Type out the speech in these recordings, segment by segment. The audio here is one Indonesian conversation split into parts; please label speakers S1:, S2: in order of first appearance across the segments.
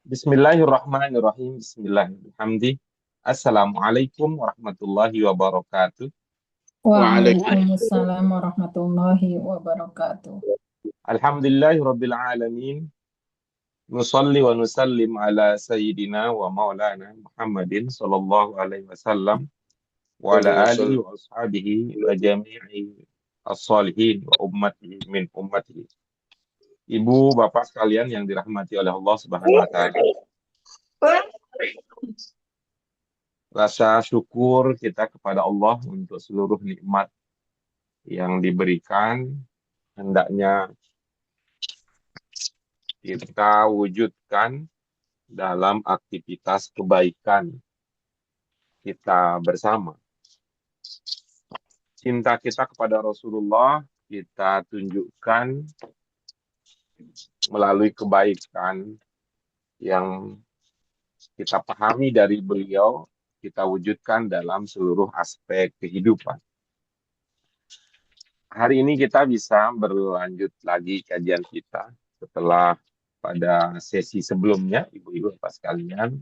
S1: Bismillahirrahmanirrahim. Bismillahirrahmanirrahim. Assalamualaikum warahmatullahi wabarakatuh.
S2: Waalaikumsalam.
S3: Waalaikumsalam warahmatullahi wabarakatuh.
S1: Alhamdulillahi rabbil alamin. Nusalli wa nusallim ala sayyidina wa maulana Muhammadin sallallahu alaihi wasallam wa ala alihi wa ashabihi wa jami'i as-salihin wa ummatihi min ummatihi. Ibu, bapak sekalian yang dirahmati oleh Allah Subhanahu wa taala. Rasa syukur kita kepada Allah untuk seluruh nikmat yang diberikan, hendaknya kita wujudkan dalam aktivitas kebaikan kita bersama. Cinta kita kepada Rasulullah kita tunjukkan melalui kebaikan yang kita pahami dari beliau, kita wujudkan dalam seluruh aspek kehidupan. Hari ini kita bisa berlanjut lagi kajian kita setelah pada sesi sebelumnya, ibu-ibu bapak sekalian,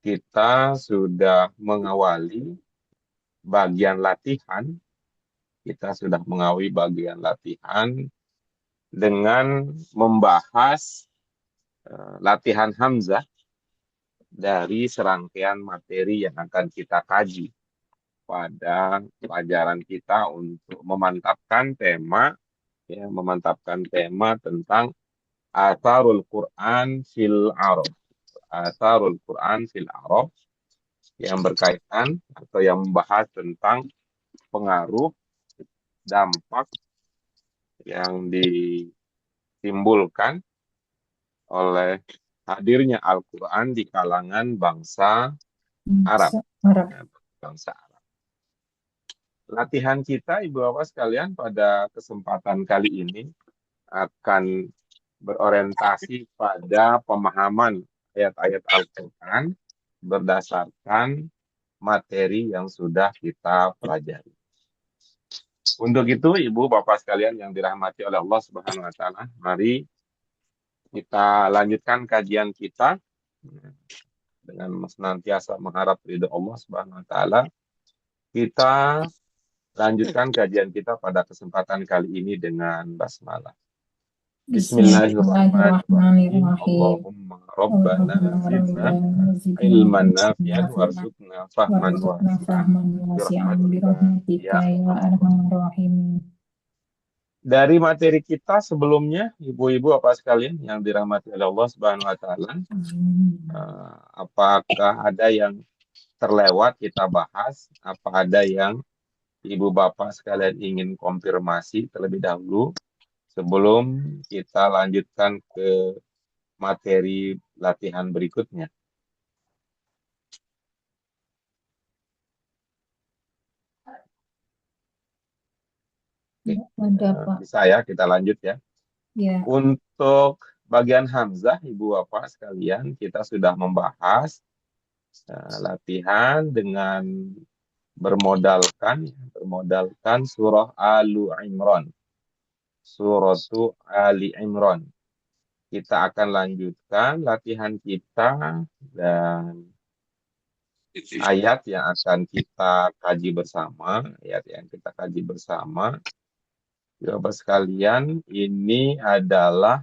S1: kita sudah mengawali bagian latihan. Kita sudah mengawali bagian latihan dengan membahas latihan hamzah dari serangkaian materi yang akan kita kaji pada pelajaran kita untuk memantapkan tema tentang Atharul Quran fil Arab. Atharul Quran fil Arab yang berkaitan atau yang membahas tentang pengaruh dampak yang ditimbulkan oleh hadirnya Al-Quran di kalangan bangsa Arab. Bangsa Arab. Latihan kita, ibu bapak sekalian, pada kesempatan kali ini akan berorientasi pada pemahaman ayat-ayat Al-Quran berdasarkan materi yang sudah kita pelajari. Untuk itu, ibu bapak sekalian yang dirahmati oleh Allah Subhanahu wa taala, mari kita lanjutkan kajian kita dengan senantiasa mengharap ridho Allah Subhanahu wa taala. Kita lanjutkan kajian kita pada kesempatan kali ini dengan basmalah. Bismillahirrahmanirrahim. Allahumma rabbana zidna ilman nafi'an warzuqna fahman
S3: wasi'an birahmatika ya arhamar rahimin.
S1: Dari materi kita sebelumnya, ibu-ibu bapak sekalian yang dirahmati oleh Allah Subhanahu wa taala, apakah ada yang terlewat kita bahas? Apa ada yang ibu bapak sekalian ingin konfirmasi terlebih dahulu sebelum kita lanjutkan ke materi latihan berikutnya? Bisa ya, kita lanjut ya. Untuk bagian hamzah, ibu bapak sekalian, kita sudah membahas latihan dengan bermodalkan surah Al-Imran. Suratu Ali Imran. Kita akan lanjutkan latihan kita dan ayat yang akan kita kaji bersama, Bapak sekalian, ini adalah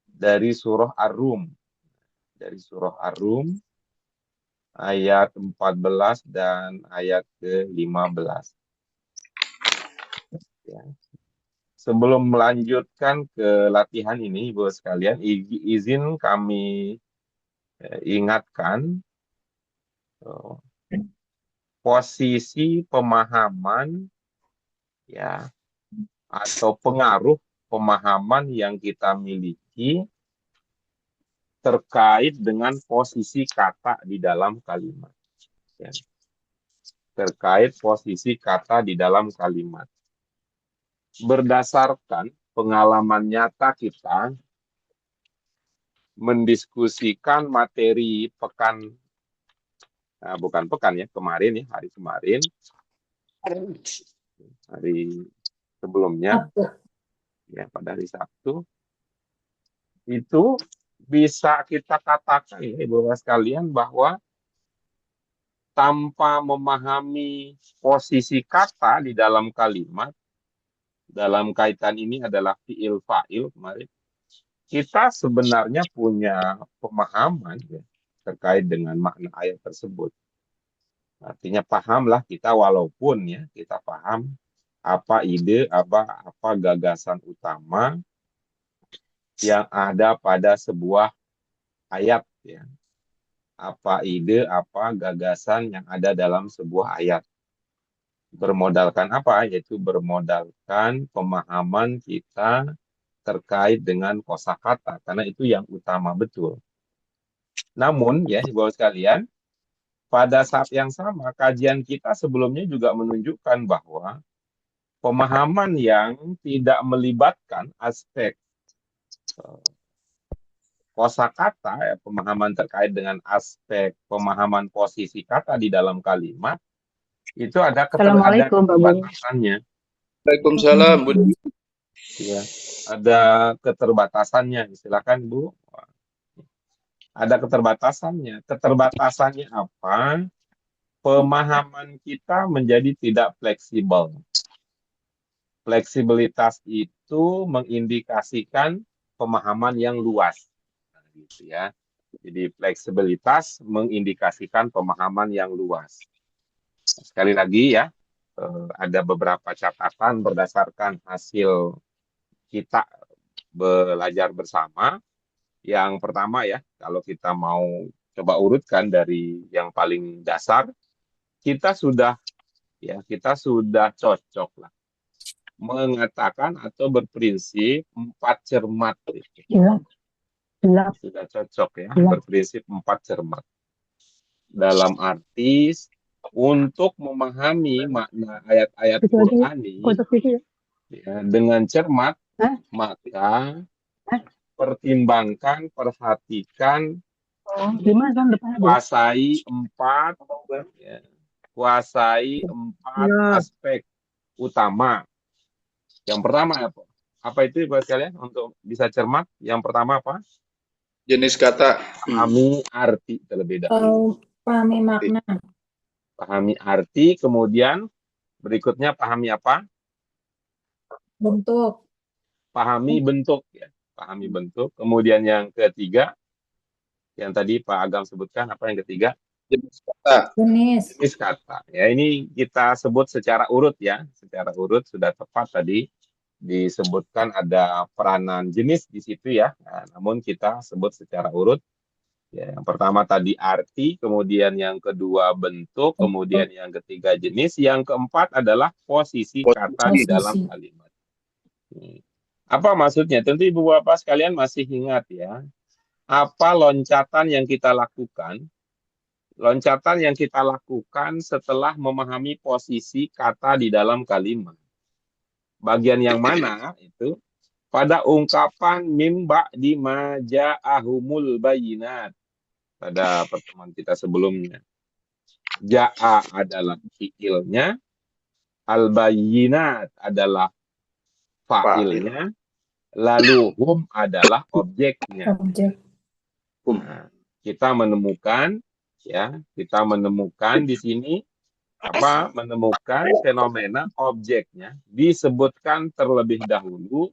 S1: dari surah Ar-Rum. Dari surah Ar-Rum ayat 14 dan ayat ke-15. Ya. Sebelum melanjutkan ke latihan ini, Ibu sekalian, izin kami ingatkan posisi pemahaman ya atau pengaruh pemahaman yang kita miliki terkait dengan posisi kata di dalam kalimat. Ya. Terkait posisi kata di dalam kalimat. Berdasarkan pengalaman nyata kita mendiskusikan materi hari kemarin, hari sebelumnya, ya pada hari Sabtu, itu bisa kita katakan ya Ibu Bapak sekalian bahwa tanpa memahami posisi kata di dalam kalimat, dalam kaitan ini adalah fiil fa'il kemarin, kita sebenarnya punya pemahaman ya, terkait dengan makna ayat tersebut. Artinya pahamlah kita, walaupun ya kita paham apa ide, apa gagasan utama yang ada pada sebuah ayat ya. Apa ide, apa gagasan yang ada dalam sebuah ayat. Bermodalkan apa? Yaitu bermodalkan pemahaman kita terkait dengan kosakata, karena itu yang utama betul. Namun ya Ibu sekalian, pada saat yang sama kajian kita sebelumnya juga menunjukkan bahwa pemahaman yang tidak melibatkan aspek kosakata, ya, pemahaman terkait dengan aspek pemahaman posisi kata di dalam kalimat, itu ada keterbatasannya.
S2: Waalaikumsalam, Bu.
S1: Ya, ada keterbatasannya. Silakan Bu. Ada keterbatasannya. Keterbatasannya apa? Pemahaman kita menjadi tidak fleksibel. Fleksibilitas itu mengindikasikan pemahaman yang luas. Nah, gitu ya. Jadi fleksibilitas mengindikasikan pemahaman yang luas. Sekali lagi ya, ada beberapa catatan berdasarkan hasil kita belajar bersama. Yang pertama ya, kalau kita mau coba urutkan dari yang paling dasar, kita sudah cocok lah mengatakan atau berprinsip 4 cermat. Sudah cocok ya, berprinsip 4 cermat. Dalam arti untuk memahami makna ayat-ayat Quran ya, dengan cermat, maka pertimbangkan, perhatikan, kuasai 4 ya, kuasai 4 aspek utama. Yang pertama apa itu Ibu sekalian untuk bisa cermat? Yang pertama apa?
S2: Jenis kata.
S1: Pahami arti terlebih dahulu.
S3: Pahami makna.
S1: Pahami arti, kemudian berikutnya pahami apa?
S3: Bentuk.
S1: Pahami bentuk ya. Pahami bentuk. Kemudian yang ketiga, yang tadi Pak Agam sebutkan, apa yang ketiga?
S2: Jenis kata.
S1: Jenis kata. Ya, ini kita sebut secara urut ya. Secara urut sudah tepat tadi disebutkan ada peranan jenis di situ ya. Nah, namun kita sebut secara urut. Ya, yang pertama tadi arti, kemudian yang kedua bentuk, kemudian yang ketiga jenis, yang keempat adalah posisi kata di dalam kalimat. Apa maksudnya? Tentu Ibu Bapak sekalian masih ingat ya. Apa loncatan yang kita lakukan? Loncatan yang kita lakukan setelah memahami posisi kata di dalam kalimat. Bagian yang mana itu? Pada ungkapan mimba di maja'ahumul bayinat. Pada pertemuan kita sebelumnya. Ja'a adalah fi'ilnya, al-bayinat adalah fa'ilnya, lalu hum adalah objeknya. Nah, kita menemukan di sini menemukan fenomena objeknya disebutkan terlebih dahulu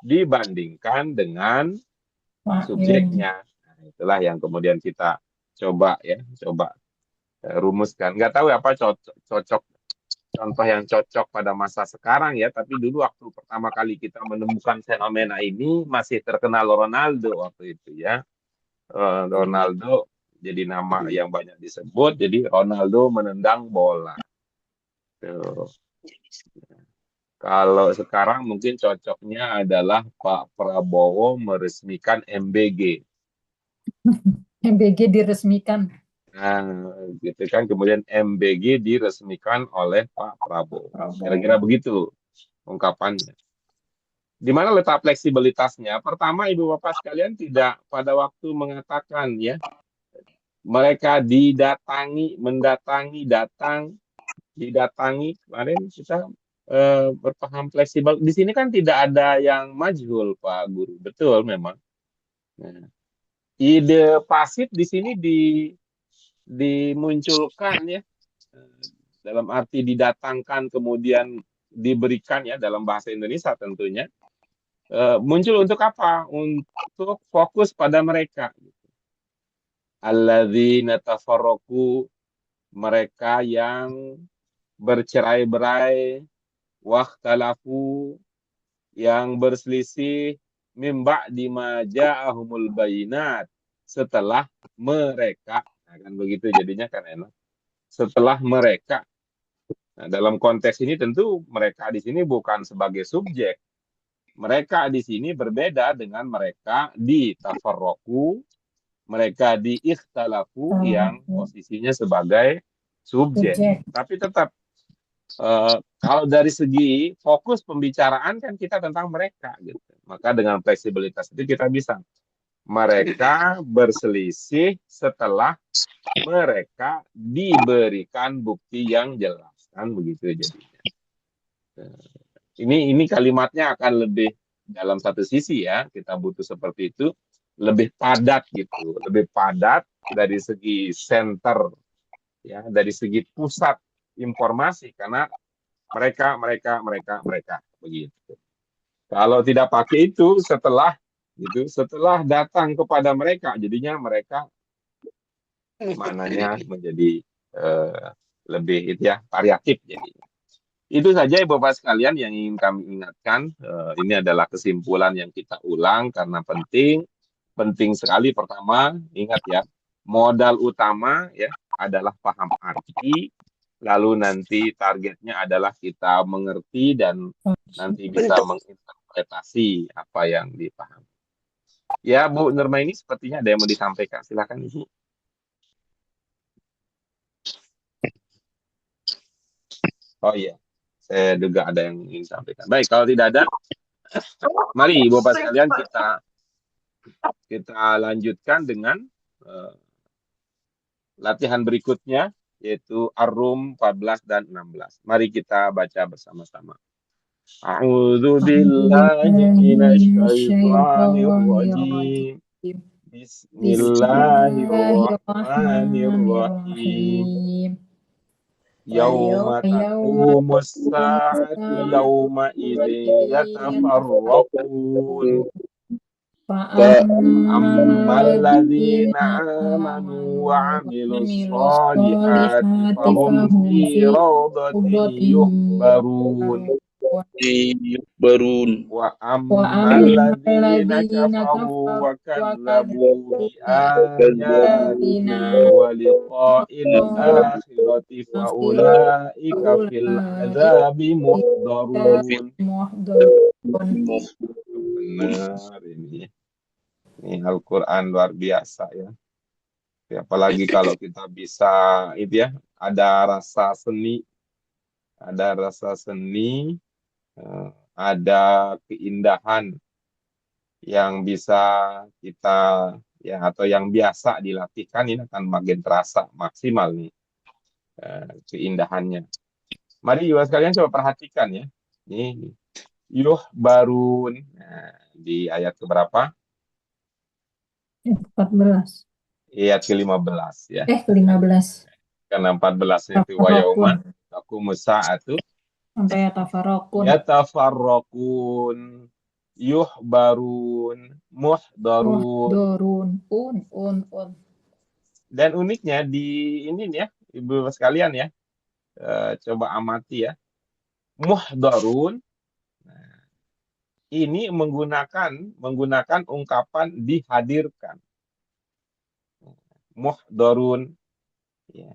S1: dibandingkan dengan subjeknya. Nah, itulah yang kemudian kita coba rumuskan. Nggak tahu apa cocok contoh yang cocok pada masa sekarang ya, tapi dulu waktu pertama kali kita menemukan fenomena ini masih terkenal Ronaldo waktu itu ya. Ronaldo jadi nama yang banyak disebut, jadi Ronaldo menendang bola. Tuh. Kalau sekarang mungkin cocoknya adalah Pak Prabowo meresmikan MBG.
S3: MBG diresmikan.
S1: Nah, gitu kan. Kemudian MBG diresmikan oleh Pak Prabowo. Kira-kira begitu ungkapannya. Di mana letak fleksibilitasnya? Pertama, Ibu Bapak sekalian tidak pada waktu mengatakan ya, mereka didatangi. Kemarin kita berpaham fleksibel. Di sini kan tidak ada yang majhul, Pak Guru. Betul memang. Nah, ide pasif di sini dimunculkan ya, dalam arti didatangkan kemudian diberikan ya dalam bahasa Indonesia tentunya. Muncul untuk apa? Untuk fokus pada mereka. Alladzina tafarraqu, mereka yang bercerai-berai, wakhtalafu, yang berselisih, mimba dima ja'ahumul bayinat, setelah mereka, nah, kan begitu jadinya kan enak. Setelah mereka. Nah, dalam konteks ini tentu mereka di sini bukan sebagai subjek. Mereka di sini berbeda dengan mereka di tafarroku, mereka di ikhtalafu yang posisinya sebagai subjek. Tapi tetap kalau dari segi fokus pembicaraan kan kita tentang mereka gitu. Maka dengan fleksibilitas itu kita bisa, mereka berselisih setelah mereka diberikan bukti yang jelas, kan begitu jadinya. Ini kalimatnya akan lebih dalam satu sisi ya, kita butuh seperti itu, lebih padat gitu, lebih padat dari segi center ya, dari segi pusat informasi, karena mereka begitu. Kalau tidak pakai itu setelah gitu, setelah datang kepada mereka, jadinya mereka maknanya menjadi lebih itu ya, variatif jadinya. Itu saja Ibu Bapak sekalian yang ingin kami ingatkan. Ini adalah kesimpulan yang kita ulang karena penting sekali. Pertama, ingat ya, modal utama ya adalah paham arti, lalu nanti targetnya adalah kita mengerti dan nanti bisa menginterpretasi apa yang dipahami. Ya, Bu Nurma, ini sepertinya ada yang mau disampaikan. Silakan Ibu. Oh iya, saya duga ada yang ingin disampaikan. Baik, kalau tidak ada, mari Ibu Bapak sekalian kita lanjutkan dengan latihan berikutnya, yaitu Ar-Rum 14 dan 16. Mari kita baca bersama-sama. A'udzu billahi minasyaitonir rajim. Bismillahirrahmanirrahim. Yauma taqumus sa'atu yauma idzin yatafarraqun. فأما الذين آمنوا وعملوا الصالحات فهم في روضة يحبرون وأما الذين كفروا وكذبوا بآياتنا ولقاء الآخرة فأولئك في العذاب محضرون. Benar ini Al-Quran luar biasa ya. Apalagi kalau kita bisa itu ya, ada rasa seni, ada keindahan yang bisa kita ya, atau yang biasa dilatihkan, ini akan makin terasa maksimal nih keindahannya. Mari juga sekalian coba perhatikan ya. Ini yuhbarun. Nah, di ayat keberapa?
S3: 14.
S1: Ayat ke-15 ya.
S3: Ke-15.
S1: Karena 14 itu wa yauma taqumus sa'atu
S3: sampai yatafarraqun.
S1: Yatafarraqun, yuhbarun, muhdarun. Dan uniknya di ini ya, Ibu sekalian ya, coba amati ya. Muhdarun, nah, ini menggunakan ungkapan dihadirkan. Muhdarun, ya.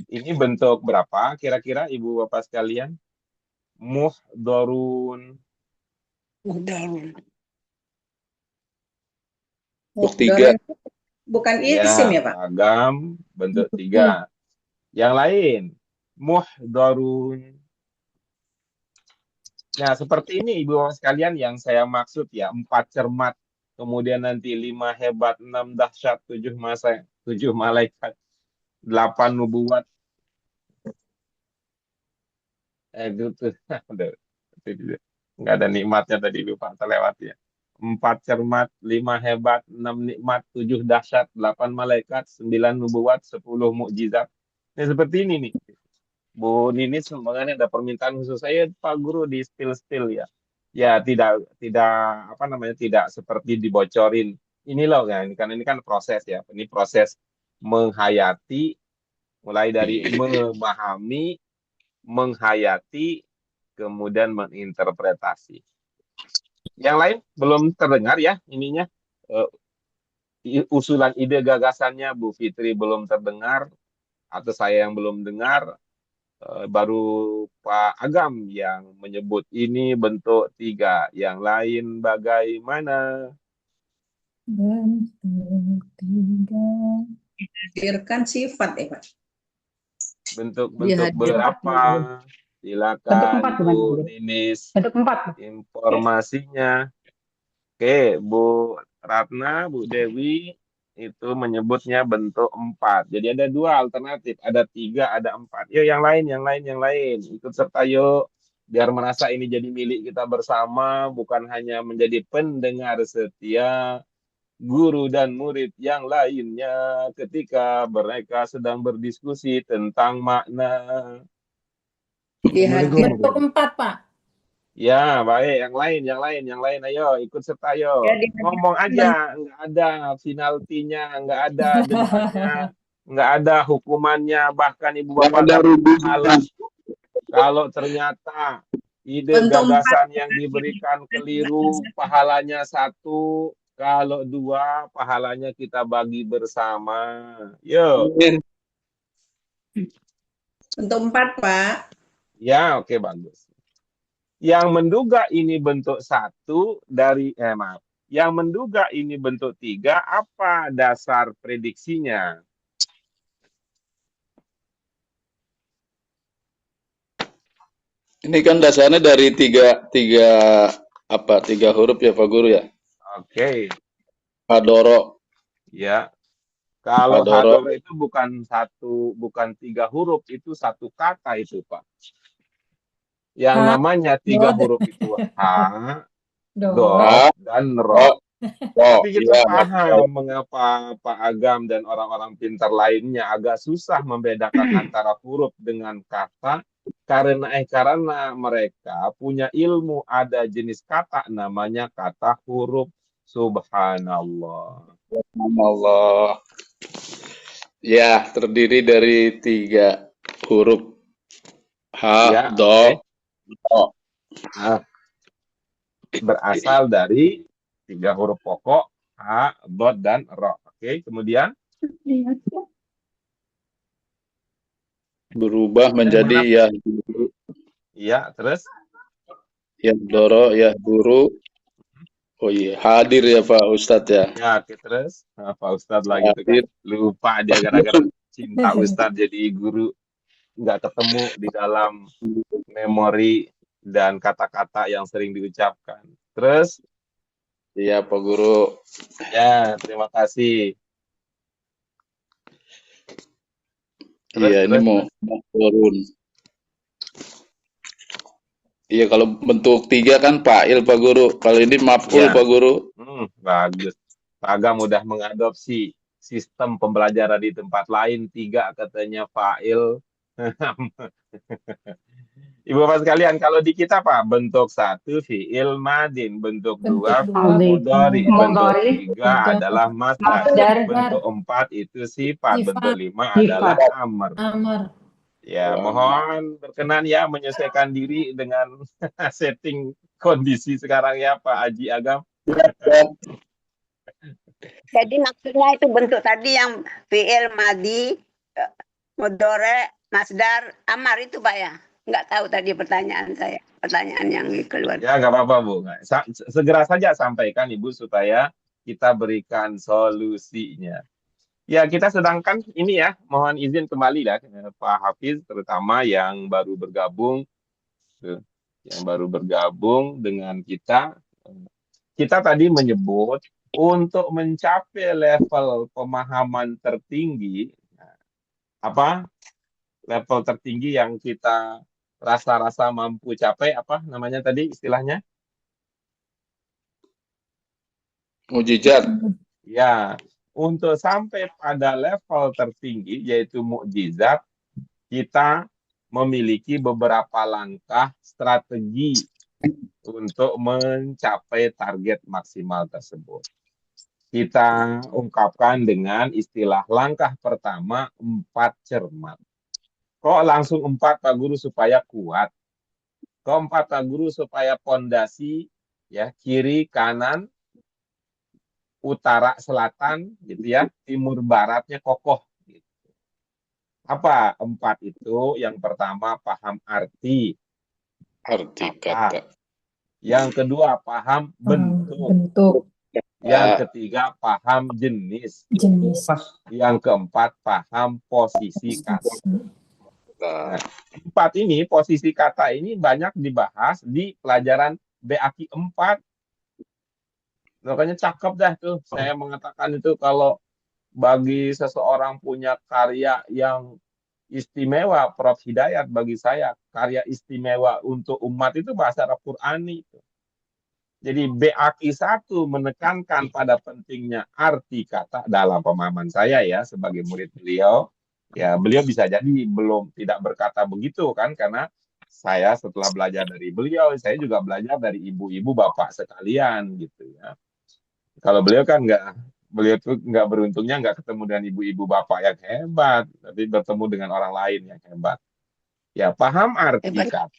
S1: Ini bentuk berapa kira-kira Ibu Bapak sekalian? Muhdarun.
S2: Bentuk 3.
S4: Bukan isim ya, Pak?
S1: Ragam, bentuk 3. Yang lain, muhdarun. Nah, seperti ini Ibu Bapak sekalian yang saya maksud ya, 4 cermat, kemudian nanti 5 hebat, 6 dahsyat, 7 malaikat, 8 nubuat. Itu tuh, nggak ada nikmatnya tadi lupa terlewat ya. 4 cermat, 5 hebat, 6 nikmat, 7 dahsyat, 8 malaikat, 9 nubuat, 10 mukjizat. Ini seperti ini nih. Bu Nini sebenarnya ada permintaan khusus saya Pak Guru di spill-spill ya. Ya tidak apa namanya tidak seperti dibocorin. Ini loh ya, ini kan proses ya. Ini proses menghayati mulai dari memahami, menghayati, kemudian menginterpretasi. Yang lain belum terdengar ya ininya usulan ide gagasannya Bu Fitri belum terdengar atau saya yang belum dengar. Baru Pak Agam yang menyebut ini bentuk 3. Yang lain bagaimana?
S3: Bentuk 3.
S4: Hadirkan sifat ya, Pak.
S1: Bentuk-bentuk
S4: Dihadirkan.
S1: berapa? Silakan Bu Ninis
S3: Bentuk 4.
S1: informasinya. Oke, Bu Ratna, Bu Dewi itu menyebutnya bentuk 4. Jadi ada 2 alternatif, ada 3, ada 4. Yuk yang lain, ikut serta yuk. Biar merasa ini jadi milik kita bersama, bukan hanya menjadi pendengar setia guru dan murid yang lainnya ketika mereka sedang berdiskusi tentang makna.
S4: Dihadirkan.
S3: Bentuk 4, Pak.
S1: Ya, baik. Yang lain. Ayo, ikut serta ayo.
S4: Ya,
S1: Ngomong aja, nggak ada penaltinya, nggak ada dendanya, nggak ada hukumannya. Bahkan Ibu Bapak
S2: Ada
S1: dapat
S2: rubinya.
S1: pahala. Kalau ternyata ide
S4: Bentuk
S1: gagasan yang diberikan keliru, pahalanya 1. Kalau 2, pahalanya kita bagi bersama. Yuk.
S4: Bentuk 4, Pak.
S1: Ya, oke, bagus. Yang menduga ini bentuk 1 dari maaf. Yang menduga ini bentuk 3, apa dasar prediksinya?
S2: Ini kan dasarnya dari tiga huruf ya Pak Guru ya.
S1: Oke.
S2: Hadoro.
S1: Ya. Kalau
S2: Hadoro.
S1: hadoro itu bukan 3 huruf, itu 1 kata itu, Pak. Yang namanya 3 huruf itu ha, do, dan ro. Tapi kita paham mengapa Pak Agam dan orang-orang pintar lainnya agak susah membedakan antara huruf dengan kata karena mereka punya ilmu ada jenis kata namanya kata huruf. Subhanallah.
S2: Allah. Ya, terdiri dari 3 huruf.
S1: Ya,
S2: Do, ro.
S1: Nah, berasal dari 3 huruf pokok ha, dot, dan ro. Oke, kemudian
S2: berubah menjadi ya guru.
S1: Iya, terus
S2: Ya doro, ya guru. Oh iya, hadir ya Pak Ustadz ya.
S1: ya, oke, terus Pak Ustadz lagi itu kan lupa dia gara-gara cinta Ustadz jadi guru nggak ketemu di dalam memori dan kata-kata yang sering diucapkan. Terus
S2: Iya Pak Guru.
S1: ya, terima kasih.
S2: Iya, ini mau turun. Iya, kalau bentuk 3 kan fa'il Pak Guru. Kalau ini maf'ul
S1: Ya.
S2: Pak Guru.
S1: Bagus. Pak Agam udah mengadopsi sistem pembelajaran di tempat lain. 3 katanya fa'il. Ibu Bapak sekalian, kalau di kita Pak, bentuk 1 fi'il madin, bentuk 2 mudhari, bentuk 3 adalah masdar, bentuk 4 itu sifat, bentuk 5 adalah amr. Ya, mohon berkenan ya menyesuaikan diri dengan setting kondisi sekarang ya Pak Haji Agam.
S5: Jadi maksudnya itu bentuk tadi yang fi'il madi, mudhari, masdar, amar itu Pak ya? Nggak tahu tadi pertanyaan yang keluar.
S1: Ya, nggak apa-apa Bu. Segera saja sampaikan Ibu supaya kita berikan solusinya. Ya, kita sedangkan ini ya, mohon izin kembali lah Pak Hafiz, terutama yang baru bergabung dengan kita. Kita tadi menyebut untuk mencapai level pemahaman tertinggi, apa level tertinggi yang kita rasa-rasa mampu capai, apa namanya tadi istilahnya?
S2: Mujizat.
S1: Ya, untuk sampai pada level tertinggi yaitu mukjizat, kita memiliki beberapa langkah strategi untuk mencapai target maksimal tersebut. Kita ungkapkan dengan istilah langkah pertama 4 cermat. Kok langsung 4 Pak Guru supaya kuat? Kok 4 Pak Guru supaya pondasi ya kiri kanan utara selatan gitu ya, timur baratnya kokoh gitu. Apa 4 itu? Yang pertama paham arti
S2: Arti
S1: kata.
S2: kata.
S1: Yang kedua paham bentuk.
S3: Bentuk,
S1: Yang
S2: Ya.
S1: ketiga paham jenis.
S3: jenis,
S1: Yang keempat paham posisi kata.
S2: Nah,
S1: Nah, 4 ini posisi kata ini banyak dibahas di pelajaran BAKI 4. Makanya cakep dah tuh. Saya mengatakan itu kalau bagi seseorang punya karya yang istimewa, Prof. Hidayat bagi saya karya istimewa untuk umat itu bahasa Arab Qurani. Jadi BAKI 1 menekankan pada pentingnya arti kata dalam pemahaman saya ya sebagai murid beliau. Ya beliau bisa jadi belum tidak berkata begitu kan karena saya setelah belajar dari beliau, saya juga belajar dari ibu-ibu bapak sekalian gitu ya. Kalau beliau kan beliau tuh nggak beruntungnya nggak ketemu dengan ibu-ibu bapak yang hebat, tapi bertemu dengan orang lain yang hebat. Ya, paham arti kata.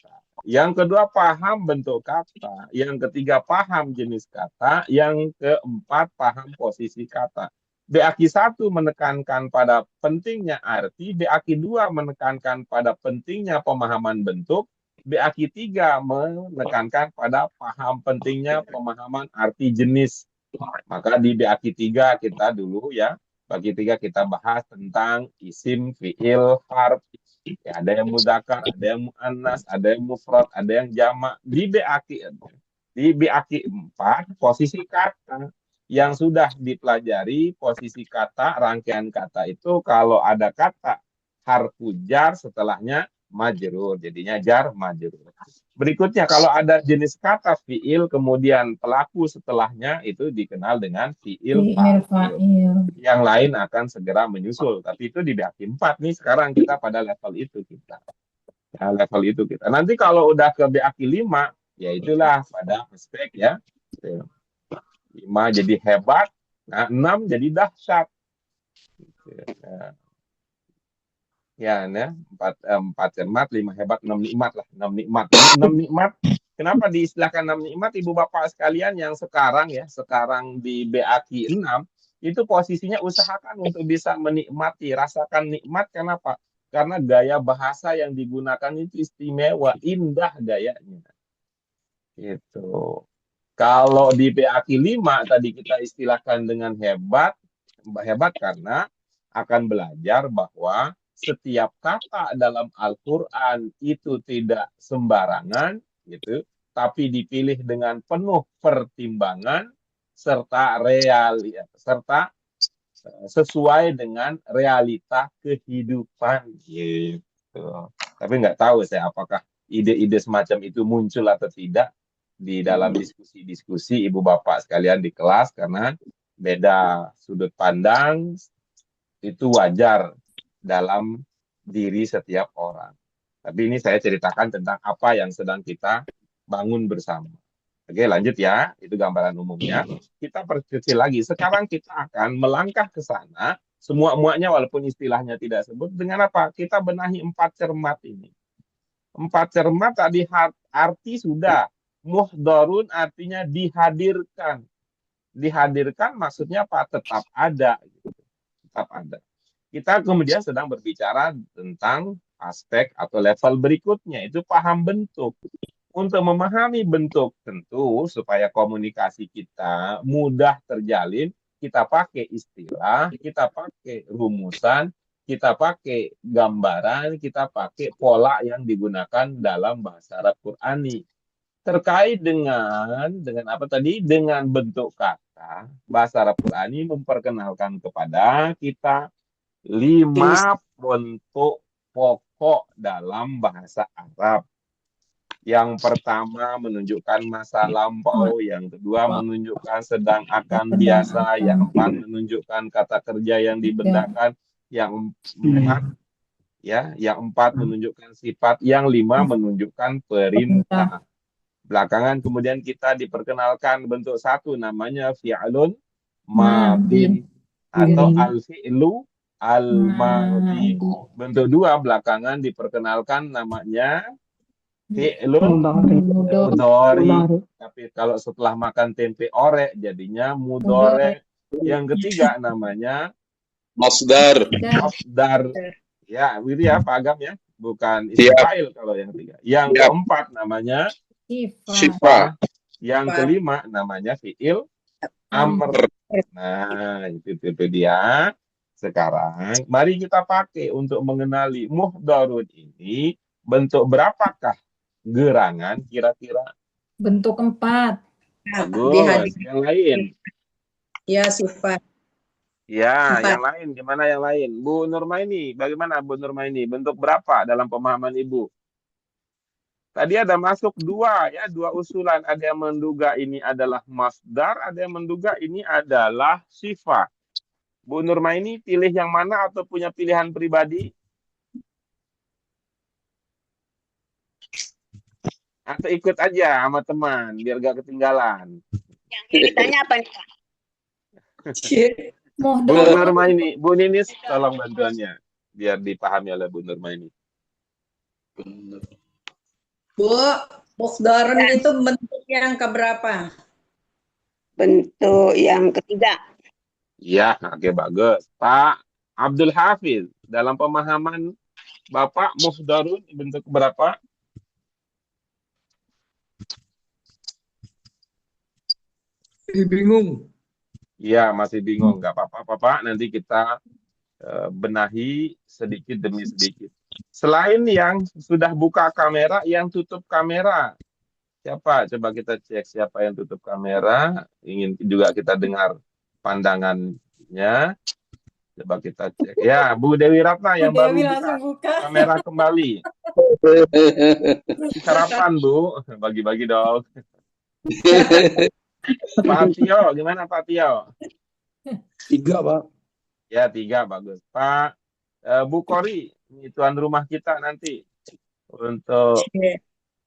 S1: Yang kedua, paham bentuk kata. Yang ketiga, paham jenis kata. Yang keempat, paham posisi kata. BAKI 1 menekankan pada pentingnya arti, BAKI 2 menekankan pada pentingnya pemahaman bentuk, BAKI 3 menekankan pada paham pentingnya pemahaman arti jenis. Maka di BAKI 3 kita dulu ya, bagi 3 kita bahas tentang isim, fiil, harf. Ya, ada yang mudzakkar, ada yang muannas, ada yang mufrad, ada yang jamak. Di BAKI 4 posisi kata yang sudah dipelajari, posisi kata, rangkaian kata itu kalau ada kata harfu jar setelahnya majrur, jadinya jar majrur. Berikutnya kalau ada jenis kata fiil kemudian pelaku setelahnya itu dikenal dengan fiil fa'il. Yang lain akan segera menyusul, tapi itu di BAKI 4 nih sekarang kita pada level itu kita. Ya, level itu kita. Nanti kalau udah ke BAKI 5 ya itulah pada aspek ya. 5 jadi hebat, nah 6 jadi dahsyat. Ya, ya, 4 cermat, 5 hebat, 6 nikmat lah, 6 nikmat. 6 nikmat. Kenapa diistilahkan 6 nikmat Ibu Bapak sekalian yang sekarang di BAKI 6 itu posisinya usahakan untuk bisa menikmati, rasakan nikmat. Kenapa? Karena gaya bahasa yang digunakan itu istimewa, indah gayanya. Gitu. Kalau di BAKI 5 tadi kita istilahkan dengan hebat karena akan belajar bahwa setiap kata dalam Al-Quran itu tidak sembarangan, gitu, tapi dipilih dengan penuh pertimbangan serta sesuai dengan realita kehidupan, gitu. Tapi nggak tahu saya apakah ide-ide semacam itu muncul atau tidak di dalam diskusi-diskusi ibu bapak sekalian di kelas karena beda sudut pandang itu wajar dalam diri setiap orang. Tapi ini saya ceritakan tentang apa yang sedang kita bangun bersama. Oke, lanjut ya. Itu gambaran umumnya. Kita perkecil lagi. Sekarang kita akan melangkah ke sana. Semua-muanya walaupun istilahnya tidak sebut. Dengan apa? Kita benahi 4 cermat ini. 4 cermat tadi arti sudah. Muhdharun artinya dihadirkan. Dihadirkan maksudnya apa? Tetap ada. Tetap ada. Kita kemudian sedang berbicara tentang aspek atau level berikutnya, itu paham bentuk. Untuk memahami bentuk tentu supaya komunikasi kita mudah terjalin, kita pakai istilah, kita pakai rumusan, kita pakai gambaran, kita pakai pola yang digunakan dalam bahasa Arab Qurani. Terkait dengan apa tadi? Dengan bentuk kata, bahasa Arab Qurani memperkenalkan kepada kita 5 bentuk pokok dalam bahasa Arab. Yang pertama menunjukkan masa lampau, yang kedua menunjukkan sedang akan biasa, yang empat menunjukkan kata kerja yang dibenarkan, yang empat menunjukkan sifat, yang lima menunjukkan perintah. Belakangan kemudian kita diperkenalkan bentuk satu namanya fi'lun madin atau al-fi'lu al-madi. Bentuk dua belakangan diperkenalkan namanya fi'lun mudhari. Tapi kalau setelah makan tempe orek jadinya mudhari. Yang ketiga namanya
S2: Masdar.
S1: Ya, gitu ya, Pak Agam ya. Bukan isim fa'il kalau yang ketiga. Yang keempat namanya
S2: Sifat.
S1: Yang kelima namanya fi'il amr. Nah, itu dia. Sekarang mari kita pakai untuk mengenali muhdharun ini bentuk berapakah gerangan kira-kira?
S3: Bentuk 4.
S1: Bagus. Yang lain?
S4: Ya, sifat.
S1: Ya,
S4: Empat.
S1: yang lain gimana yang lain? Bu Nurmaini, bagaimana Bu Nurmaini? Bentuk berapa dalam pemahaman Ibu? Tadi ada masuk dua usulan. Ada yang menduga ini adalah masdar, ada yang menduga ini adalah sifat. Bu Nurmaini pilih yang mana atau punya pilihan pribadi? Atau ikut aja sama teman biar gak ketinggalan.
S5: Yang ditanya apa nih, Pak?
S1: Bu Nurmaini, Bu Ninis tolong bantuannya biar dipahami oleh Bu Nurmaini.
S4: Bu, muhdharun itu bentuk yang keberapa?
S5: Bentuk yang ketiga.
S1: Ya, oke, bagus. Pak Abdul Hafiz, dalam pemahaman Bapak muhdharun bentuk berapa?
S6: Bingung.
S1: Ya, masih bingung. Nggak apa-apa, Pak. Nanti kita benahi sedikit demi sedikit. Selain yang sudah buka kamera, yang tutup kamera. Siapa? Coba kita cek siapa yang tutup kamera. Ingin juga kita dengar pandangannya. Coba kita cek. Ya, Bu Dewi Ratna yang baru buka kamera kembali. Sarapan, Bu. Bagi-bagi dong. Pak Tio, gimana Pak Tio?
S6: 3, Pak.
S1: Ya, 3, bagus. Pak Bu Kori, ini tuan rumah kita nanti untuk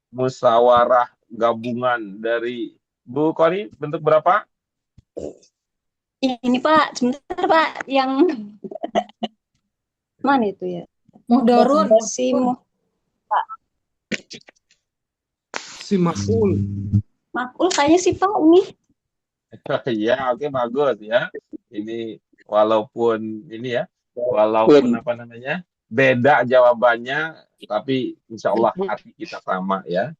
S1: musyawarah gabungan dari Bu Kori, bentuk berapa?
S7: Ini Pak, sebentar Pak, yang mana itu ya?
S3: Muhdharun.
S6: Si maf'ul.
S7: Maf'ul kayaknya sih Pak ini.
S1: Ya, oke, bagus ya. Ini walaupun apa namanya, beda jawabannya, tapi insya Allah hati kita sama ya.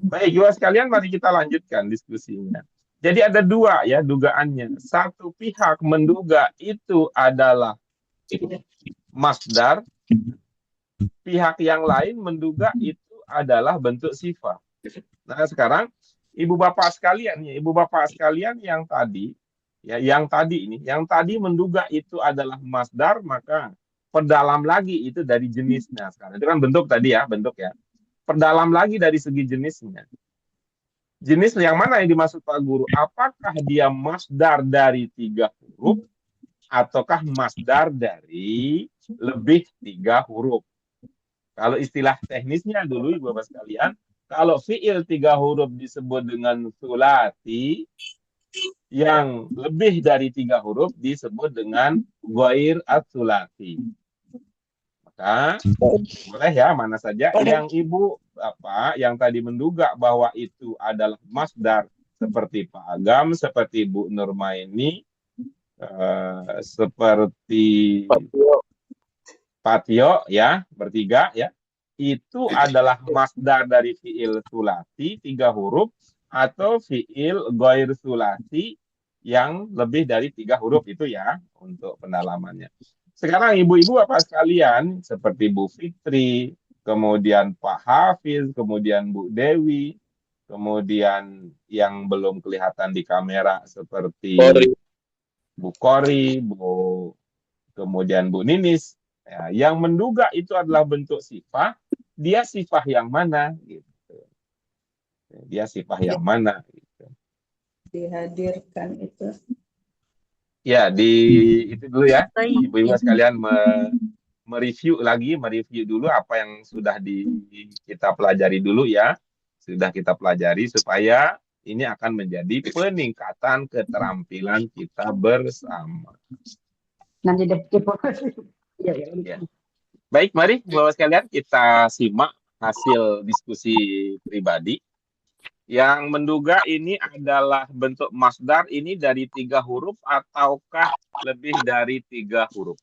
S1: Baik, Ibu sekalian, mari kita lanjutkan diskusinya. Jadi ada dua ya dugaannya. Satu pihak menduga itu adalah masdar, pihak yang lain menduga itu adalah bentuk sifat. Nah, sekarang Ibu Bapak sekalian yang tadi menduga itu adalah masdar, maka perdalam lagi itu dari jenisnya. Sekarang itu kan bentuk tadi ya, bentuk ya. Perdalam lagi dari segi jenisnya. Jenis yang mana yang dimaksud Pak Guru? Apakah dia masdar dari 3 huruf ataukah masdar dari lebih 3 huruf? Kalau istilah teknisnya dulu Ibu Bapak sekalian, kalau fi'il 3 huruf disebut dengan sulati, yang lebih dari 3 huruf disebut dengan ghair as-sulati. Maka boleh ya, mana saja yang Ibu Bapak yang tadi menduga bahwa itu adalah masdar, seperti Pak Agam, seperti Bu Nurmaini, seperti Pak Tio ya, bertiga ya. Itu adalah masdar dari fi'il sulasi 3 huruf atau fi'il ghair sulasi yang lebih dari 3 huruf itu ya, untuk pendalamannya. Sekarang ibu-ibu Bapak sekalian, seperti Bu Fitri, kemudian Pak Hafiz, kemudian Bu Dewi, kemudian yang belum kelihatan di kamera seperti Bu Kori, kemudian Bu Ninis, ya, yang menduga itu adalah bentuk sifat, dia sifah yang mana gitu. Dia sifah yang mana gitu.
S4: Dihadirkan itu.
S1: Ya, itu dulu ya. Ibu-ibu sekalian mereview dulu apa yang sudah kita pelajari dulu ya. Sudah kita pelajari supaya ini akan menjadi peningkatan keterampilan kita bersama.
S5: Nanti ya.
S1: Ya. Baik, mari Bapak sekalian kita simak hasil diskusi pribadi. Yang menduga ini adalah bentuk masdar ini dari 3 huruf ataukah lebih dari 3 huruf?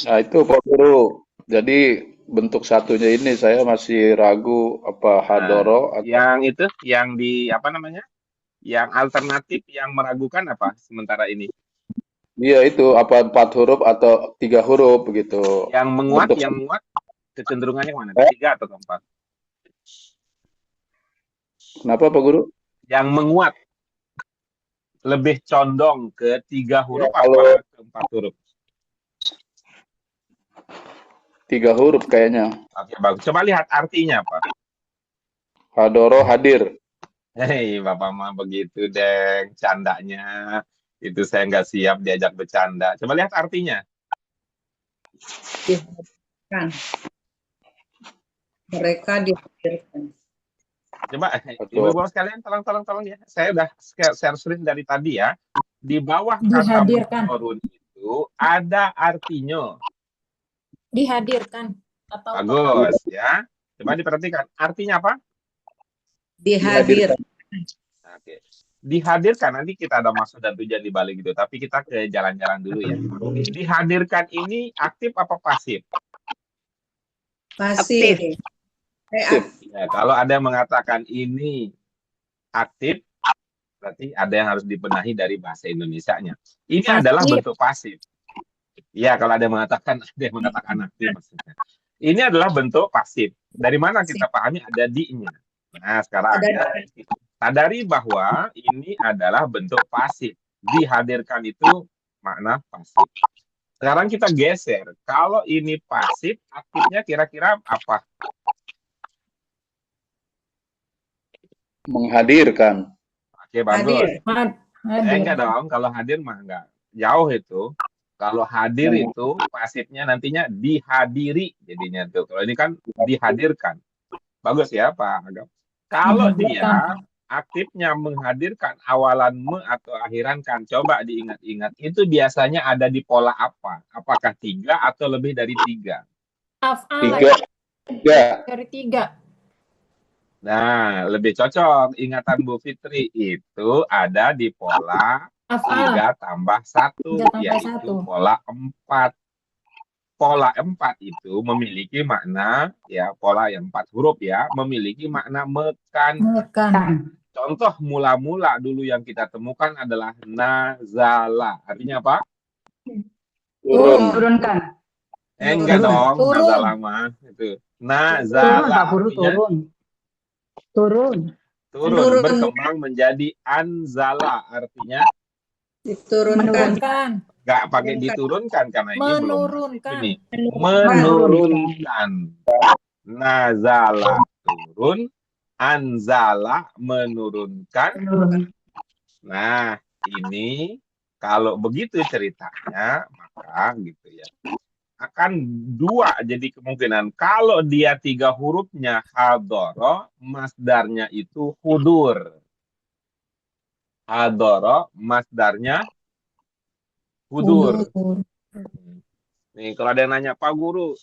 S2: Nah, itu Pak Guru. Jadi bentuk satunya ini saya masih ragu apa hadoro atau
S1: Yang itu, yang di apa namanya? Yang alternatif yang meragukan apa sementara ini?
S2: iya itu apa 4 huruf atau 3 huruf begitu.
S1: Yang menguat,
S2: Bentuk
S1: kecenderungannya mana? 3 atau 4?
S2: kenapa Pak Guru?
S1: Yang menguat lebih condong ke 3 huruf
S2: Ya, kalau
S1: apa ke 4 huruf?
S2: 3 huruf kayaknya.
S1: Oke, bagus. Coba lihat artinya apa?
S2: Hadoro hadir.
S1: Hei, Bapak mah begitu, Deng. Candanya. Itu saya nggak siap diajak bercanda. Coba lihat artinya.
S4: Dihadirkan. Mereka dihadirkan.
S1: Coba, ibu-ibu sekalian, tolong ya. Saya udah share screen dari tadi ya. Di bawah kata
S3: Dihadirkan.
S1: muhdorun itu ada artinya.
S3: Dihadirkan. Atau
S1: Bagus ya. Coba diperhatikan. Artinya apa?
S4: Dihadir.
S1: Oke. Dihadirkan, nanti kita ada maksud dan tujuan di balik gitu. Tapi kita ke jalan-jalan dulu ya. Dihadirkan ini aktif apa pasif?
S4: Pasif.
S1: Ya, kalau ada yang mengatakan ini aktif, berarti ada yang harus dibenahi dari bahasa Indonesianya. Ini
S3: Pasif.
S1: adalah bentuk pasif. Ya, kalau ada yang mengatakan aktif maksudnya. Ini adalah bentuk pasif. Dari mana kita pahami ada di-nya? Nah, sekarang sadari bahwa ini adalah bentuk pasif. Dihadirkan itu makna pasif. Sekarang kita geser. Kalau ini pasif, aktifnya kira-kira apa?
S2: Menghadirkan.
S1: Oke, bagus.
S3: hadir.
S1: Enggak dong, kalau hadir mah enggak. Jauh itu. Kalau hadir itu pasifnya nantinya dihadiri jadinya tuh. Kalau ini kan dihadirkan. Bagus ya Pak Agam. Kalau dia aktifnya menghadirkan awalan me atau akhiran kan, coba diingat-ingat. Itu biasanya ada di pola apa? Apakah 3 atau lebih dari 3?
S3: Af'al.
S2: 3.
S3: Dari 3.
S1: Nah, lebih cocok ingatan Bu Fitri itu ada di pola
S3: Af'al.
S1: 3 tambah 1,
S3: 3 tambah
S1: yaitu
S3: 1.
S1: pola 4. Pola 4 itu memiliki makna, ya pola yang 4 huruf ya, memiliki makna mekan. Contoh mula-mula dulu yang kita temukan adalah nazala. Artinya apa?
S7: Turunkan.
S1: Enggak dong,
S3: Turun.
S1: nazala mah itu. Nazala artinya
S7: Turun.
S1: turun, berkembang menjadi anzala artinya
S4: Diturunkan.
S1: nggak pakai diturunkan karena ini
S3: Menurunkan.
S1: belum ini menurunkan. Nazala turun, anzala menurunkan. Nah, ini kalau begitu ceritanya maka gitu ya akan 2 jadi kemungkinan. Kalau dia 3 hurufnya hadoro, masdarnya itu hudur. Hadoro, masdarnya hudur. Nih, kalau ada yang nanya, Pak Guru,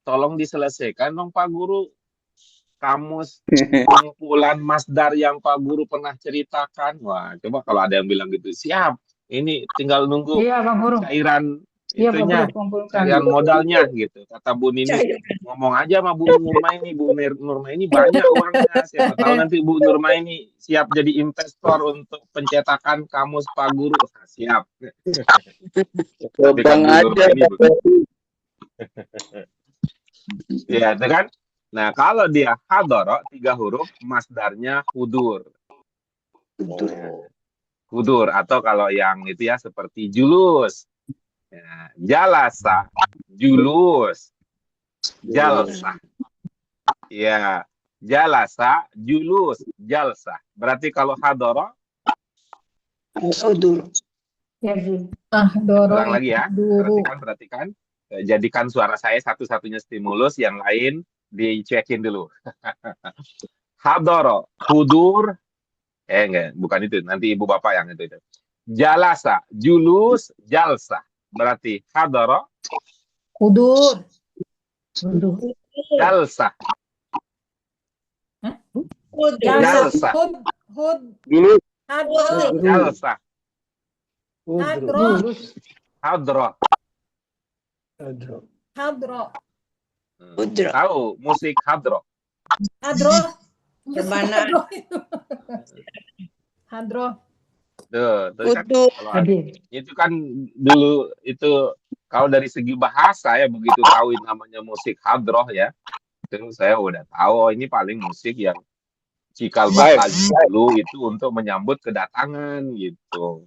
S1: tolong diselesaikan dong Pak Guru. Kamus kumpulan masdar yang Pak Guru pernah ceritakan. Wah, coba kalau ada yang bilang gitu, siap. Ini tinggal nunggu cairan itunya, cairan modalnya gitu. Kata Bu Nini, ngomong aja sama Bu Nurmaini. Bu Nurmaini banyak uangnya. Siapa tahu nanti Bu Nurmaini siap jadi investor untuk pencetakan kamus Pak Guru. Nah, siap.
S2: Bang aja.
S1: Ya, itu kan? Nah, kalau dia hadoro 3 huruf, masdarnya hudur. Hudur atau kalau yang itu ya seperti julus. Ya, jalasa, julus. jalsa. Ya, jalasa, julus, jalsa. Berarti kalau hadoro,
S5: Hudur.
S3: Ahdoro
S1: ulang lagi ya.
S3: duru.
S1: Perhatikan. Jadikan suara saya satu-satunya stimulus, yang lain dicekin dulu. Hadoro, hudur, enggak, bukan itu. Nanti ibu bapak yang itu. Jalasa, julus, jalsa. Berarti hadoro,
S3: Hudur.
S1: jalsa.
S3: Jalsa.
S1: Jalsa.
S3: Hud.
S2: Dulu
S3: Hadro.
S1: Jalsa.
S3: Hadro.
S1: Hadro.
S3: Hadro.
S5: Hudur.
S1: Tahu musik hadro?
S3: Hadro.
S4: Rebana.
S3: Hadro.
S1: Tuh kan,
S5: Hudur.
S1: itu kan dulu itu kalau dari segi bahasa ya, begitu tahu namanya musik hadroh ya, itu saya udah tahu, oh, ini paling musik yang cikal bakal dulu itu untuk menyambut kedatangan gitu.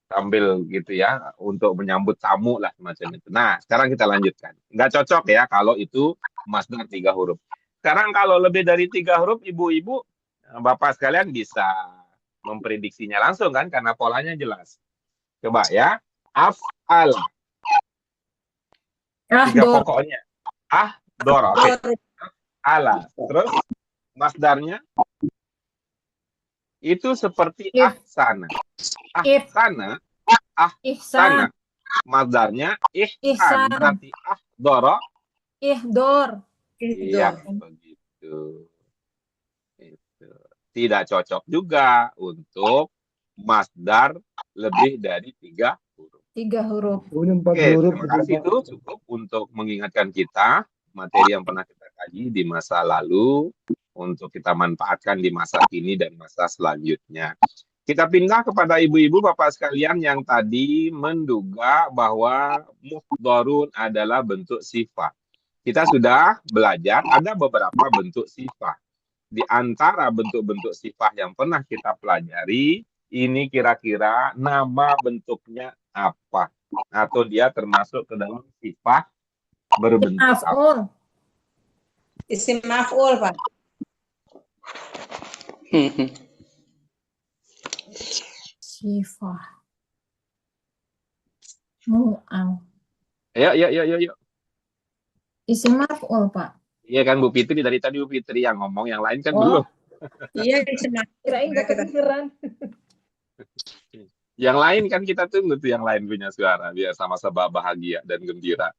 S1: Sambil gitu ya, untuk menyambut tamu lah semacam itu. Nah, sekarang kita lanjutkan. Nggak cocok ya kalau itu masdar 3 huruf. Sekarang kalau lebih dari 3 huruf, ibu-ibu, bapak sekalian bisa memprediksinya langsung kan, karena polanya jelas. Coba ya, af'al. 3
S3: Ahdor.
S1: pokoknya. Ahdor, oke. Ala. Terus masdarnya itu seperti ahsana. Ahsana,
S3: Ihsan.
S1: masdarnya ihsan.
S3: Ihsan.
S1: Berarti ahdoro.
S3: Ihdor.
S1: Iya, begitu. Itu. Tidak cocok juga untuk masdar lebih dari 3 huruf.
S3: 3 huruf.
S1: Oke, terima kasih, itu cukup untuk mengingatkan kita materi yang pernah kita kaji di masa lalu untuk kita manfaatkan di masa kini dan masa selanjutnya. Kita pindah kepada ibu-ibu bapak sekalian yang tadi menduga bahwa muhdharun adalah bentuk sifat. Kita sudah belajar ada beberapa bentuk sifat. Di antara bentuk-bentuk sifat yang pernah kita pelajari, ini kira-kira nama bentuknya apa? Atau dia termasuk ke dalam sifat berbentuk apa?
S3: Maf'ul.
S4: Isim maf'ul, Pak.
S3: Sifah. Mu'al.
S1: Yuk.
S3: Isim maf'ul, Pak.
S1: Iya kan Bu Fitri, dari tadi Bu Fitri yang ngomong, yang lain kan
S3: Oh.
S1: belum.
S4: Iya, isim maf'ul.
S3: Kirain gak kedengeran.
S1: Yang lain kan kita tunggu tuh, yang lain punya suara biar sama-sama bahagia dan gembira.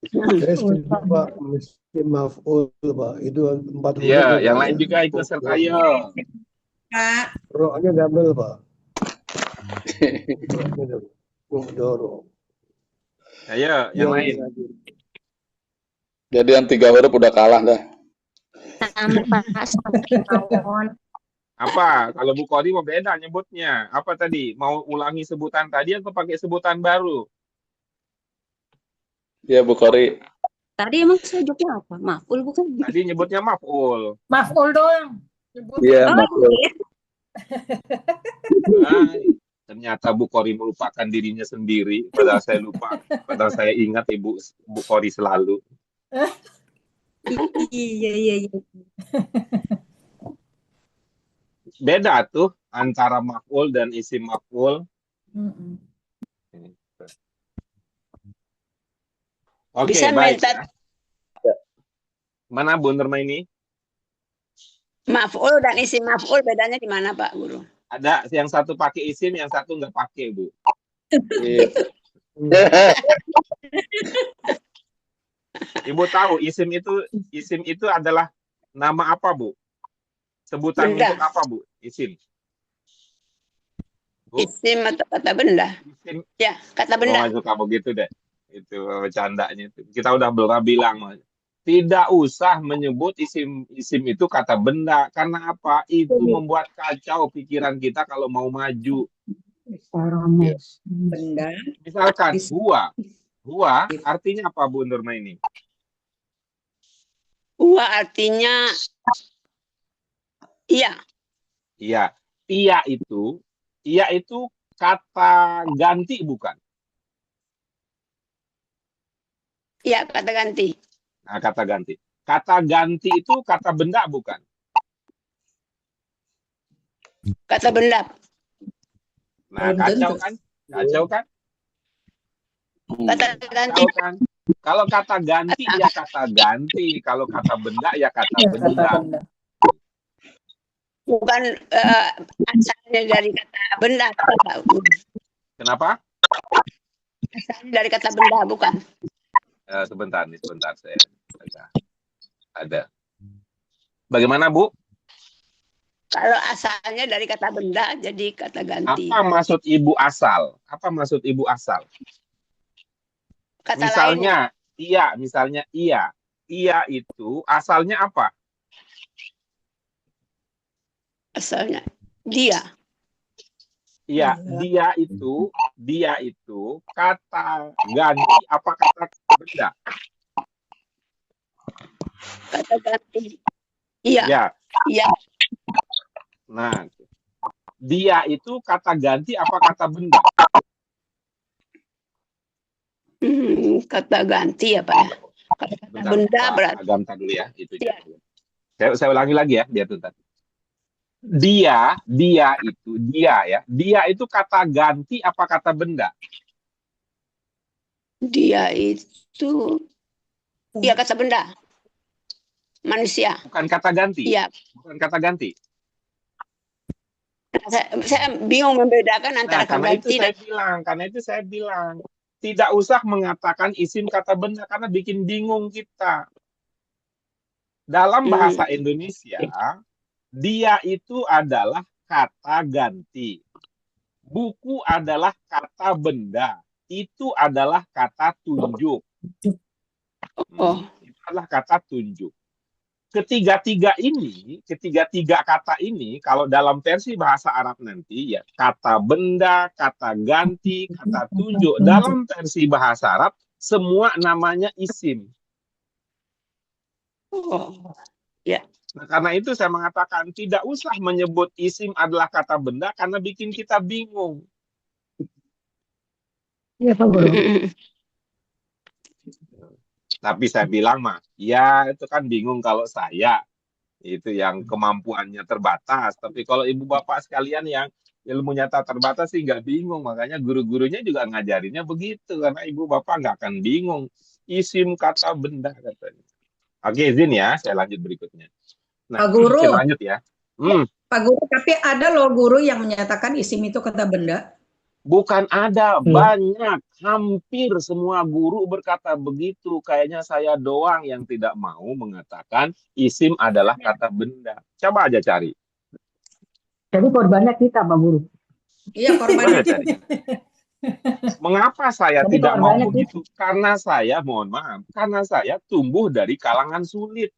S6: Saya setuju Pak, mesti maf'ul Pak. Itu 4 huruf.
S1: Iya,
S6: Pak,
S1: yang
S6: ya.
S1: lain juga ikut serta yo.
S4: Pak.
S6: Rohnya double Pak. Muhdoro.
S1: Ayo, yang lain.
S2: jadi yang 3 huruf udah kalah dah.
S1: Apa? Kalau Bu Kori mau beda nyebutnya. Apa tadi? Mau ulangi sebutan tadi atau pakai sebutan baru?
S2: Ya Bu Kori.
S8: Tadi emang sebutnya apa? Maf'ul bukan?
S1: Tadi nyebutnya maf'ul.
S3: Maf'ul doang.
S2: Iya,
S8: Oh,
S2: maf'ul.
S8: iya.
S1: Nah, ternyata Bu Kori melupakan dirinya sendiri. Padahal saya lupa. Padahal saya ingat Bu Kori selalu.
S8: Iya.
S1: Beda tuh antara maf'ul dan isim maf'ul. Oke,
S5: Bisa
S1: baik.
S5: minta
S1: Mana Bu Nurmaini?
S5: maf'ul dan isim maf'ul bedanya di mana, Pak Guru?
S1: Ada yang satu pakai isim, yang satu nggak pakai, Bu.
S2: Iya.
S1: Ibu tahu isim itu adalah nama apa, Bu? Sebutan
S5: Benda.
S1: untuk apa, Bu? Isim. Bu,
S5: Isim atau kata benda?
S1: isim.
S5: Ya, kata benda.
S1: Oh, suka begitu deh. Itu bercandanya itu. Kita udah pernah bilang, tidak usah menyebut isim itu kata benda. Karena apa? Itu membuat kacau pikiran kita kalau mau maju.
S4: Benda.
S1: Misalkan huwa artinya apa, Bu Nurmaini?
S5: Huwa artinya iya.
S1: Iya. Iya itu kata ganti bukan?
S5: Iya, kata ganti.
S1: Nah, kata ganti. Kata ganti itu kata benda bukan?
S5: Kata benda.
S1: Nah,
S3: Belum
S1: kacau
S3: tentu.
S1: kan? Kacau kan?
S5: Kata ganti.
S1: Kacau kan? Kalau kata ganti ya kata ganti. Kalau kata benda ya kata
S3: Ya,
S1: benda.
S3: kata benda.
S5: Bukan asalnya dari kata benda.
S1: Kenapa?
S5: Asalnya dari kata benda, bukan.
S1: Sebentar saya ada. Bagaimana, Bu?
S5: Kalau asalnya dari kata benda, jadi kata ganti.
S1: Apa maksud Ibu asal? Apa maksud Ibu asal?
S5: Kata
S1: Misalnya, misalnya iya. Iya itu asalnya apa?
S5: asalnya dia.
S1: Iya, dia itu kata ganti apa kata benda?
S5: Kata ganti. Iya.
S1: Ya.
S5: Iya.
S1: Nah, dia itu kata ganti apa kata benda?
S5: Kata ganti ya Pak ya. Kata benda berarti.
S1: Agam dulu ya, itu
S5: Iya.
S1: Saya ulangi lagi ya, biar tuntas. Dia itu kata ganti apa kata benda?
S5: Dia itu ya kata benda. Manusia.
S1: Bukan kata ganti.
S5: Iya.
S1: Bukan kata ganti.
S5: Saya bingung membedakan antara kata ganti dan
S1: Karena itu saya bilang tidak usah mengatakan isim kata benda karena bikin bingung kita. Dalam bahasa Indonesia, dia itu adalah kata ganti. Buku adalah kata benda. Itu adalah kata tunjuk. Itu adalah kata tunjuk. Ketiga-tiga kata ini, kalau dalam versi bahasa Arab nanti, ya kata benda, kata ganti, kata tunjuk. Dalam versi bahasa Arab, semua namanya isim.
S5: Ya.
S1: Nah, karena itu saya mengatakan tidak usah menyebut isim adalah kata benda karena bikin kita bingung.
S7: Iya, Pak Guru.
S1: Tapi saya bilang mah, ya itu kan bingung kalau saya itu yang kemampuannya terbatas. Tapi kalau ibu bapak sekalian yang ilmunya tak terbatas sih nggak bingung. Makanya guru-gurunya juga ngajarinnya begitu karena ibu bapak nggak akan bingung. Isim kata benda katanya. Oke, izin ya, saya lanjut berikutnya. Nah,
S3: Pak Guru.
S1: saya lanjut ya.
S3: Pak Guru, tapi ada loh guru yang menyatakan isim itu kata benda.
S1: Bukan ada, banyak. Hampir semua guru berkata begitu. Kayaknya saya doang yang tidak mau mengatakan isim adalah kata benda. Coba aja cari.
S7: Jadi korbannya kita, Pak Guru.
S3: Iya, korbannya
S1: Coba cari. Mengapa saya
S7: Tapi
S1: tidak mau
S7: korbannya
S1: begitu? Karena saya, mohon maaf, karena saya tumbuh dari kalangan sulit.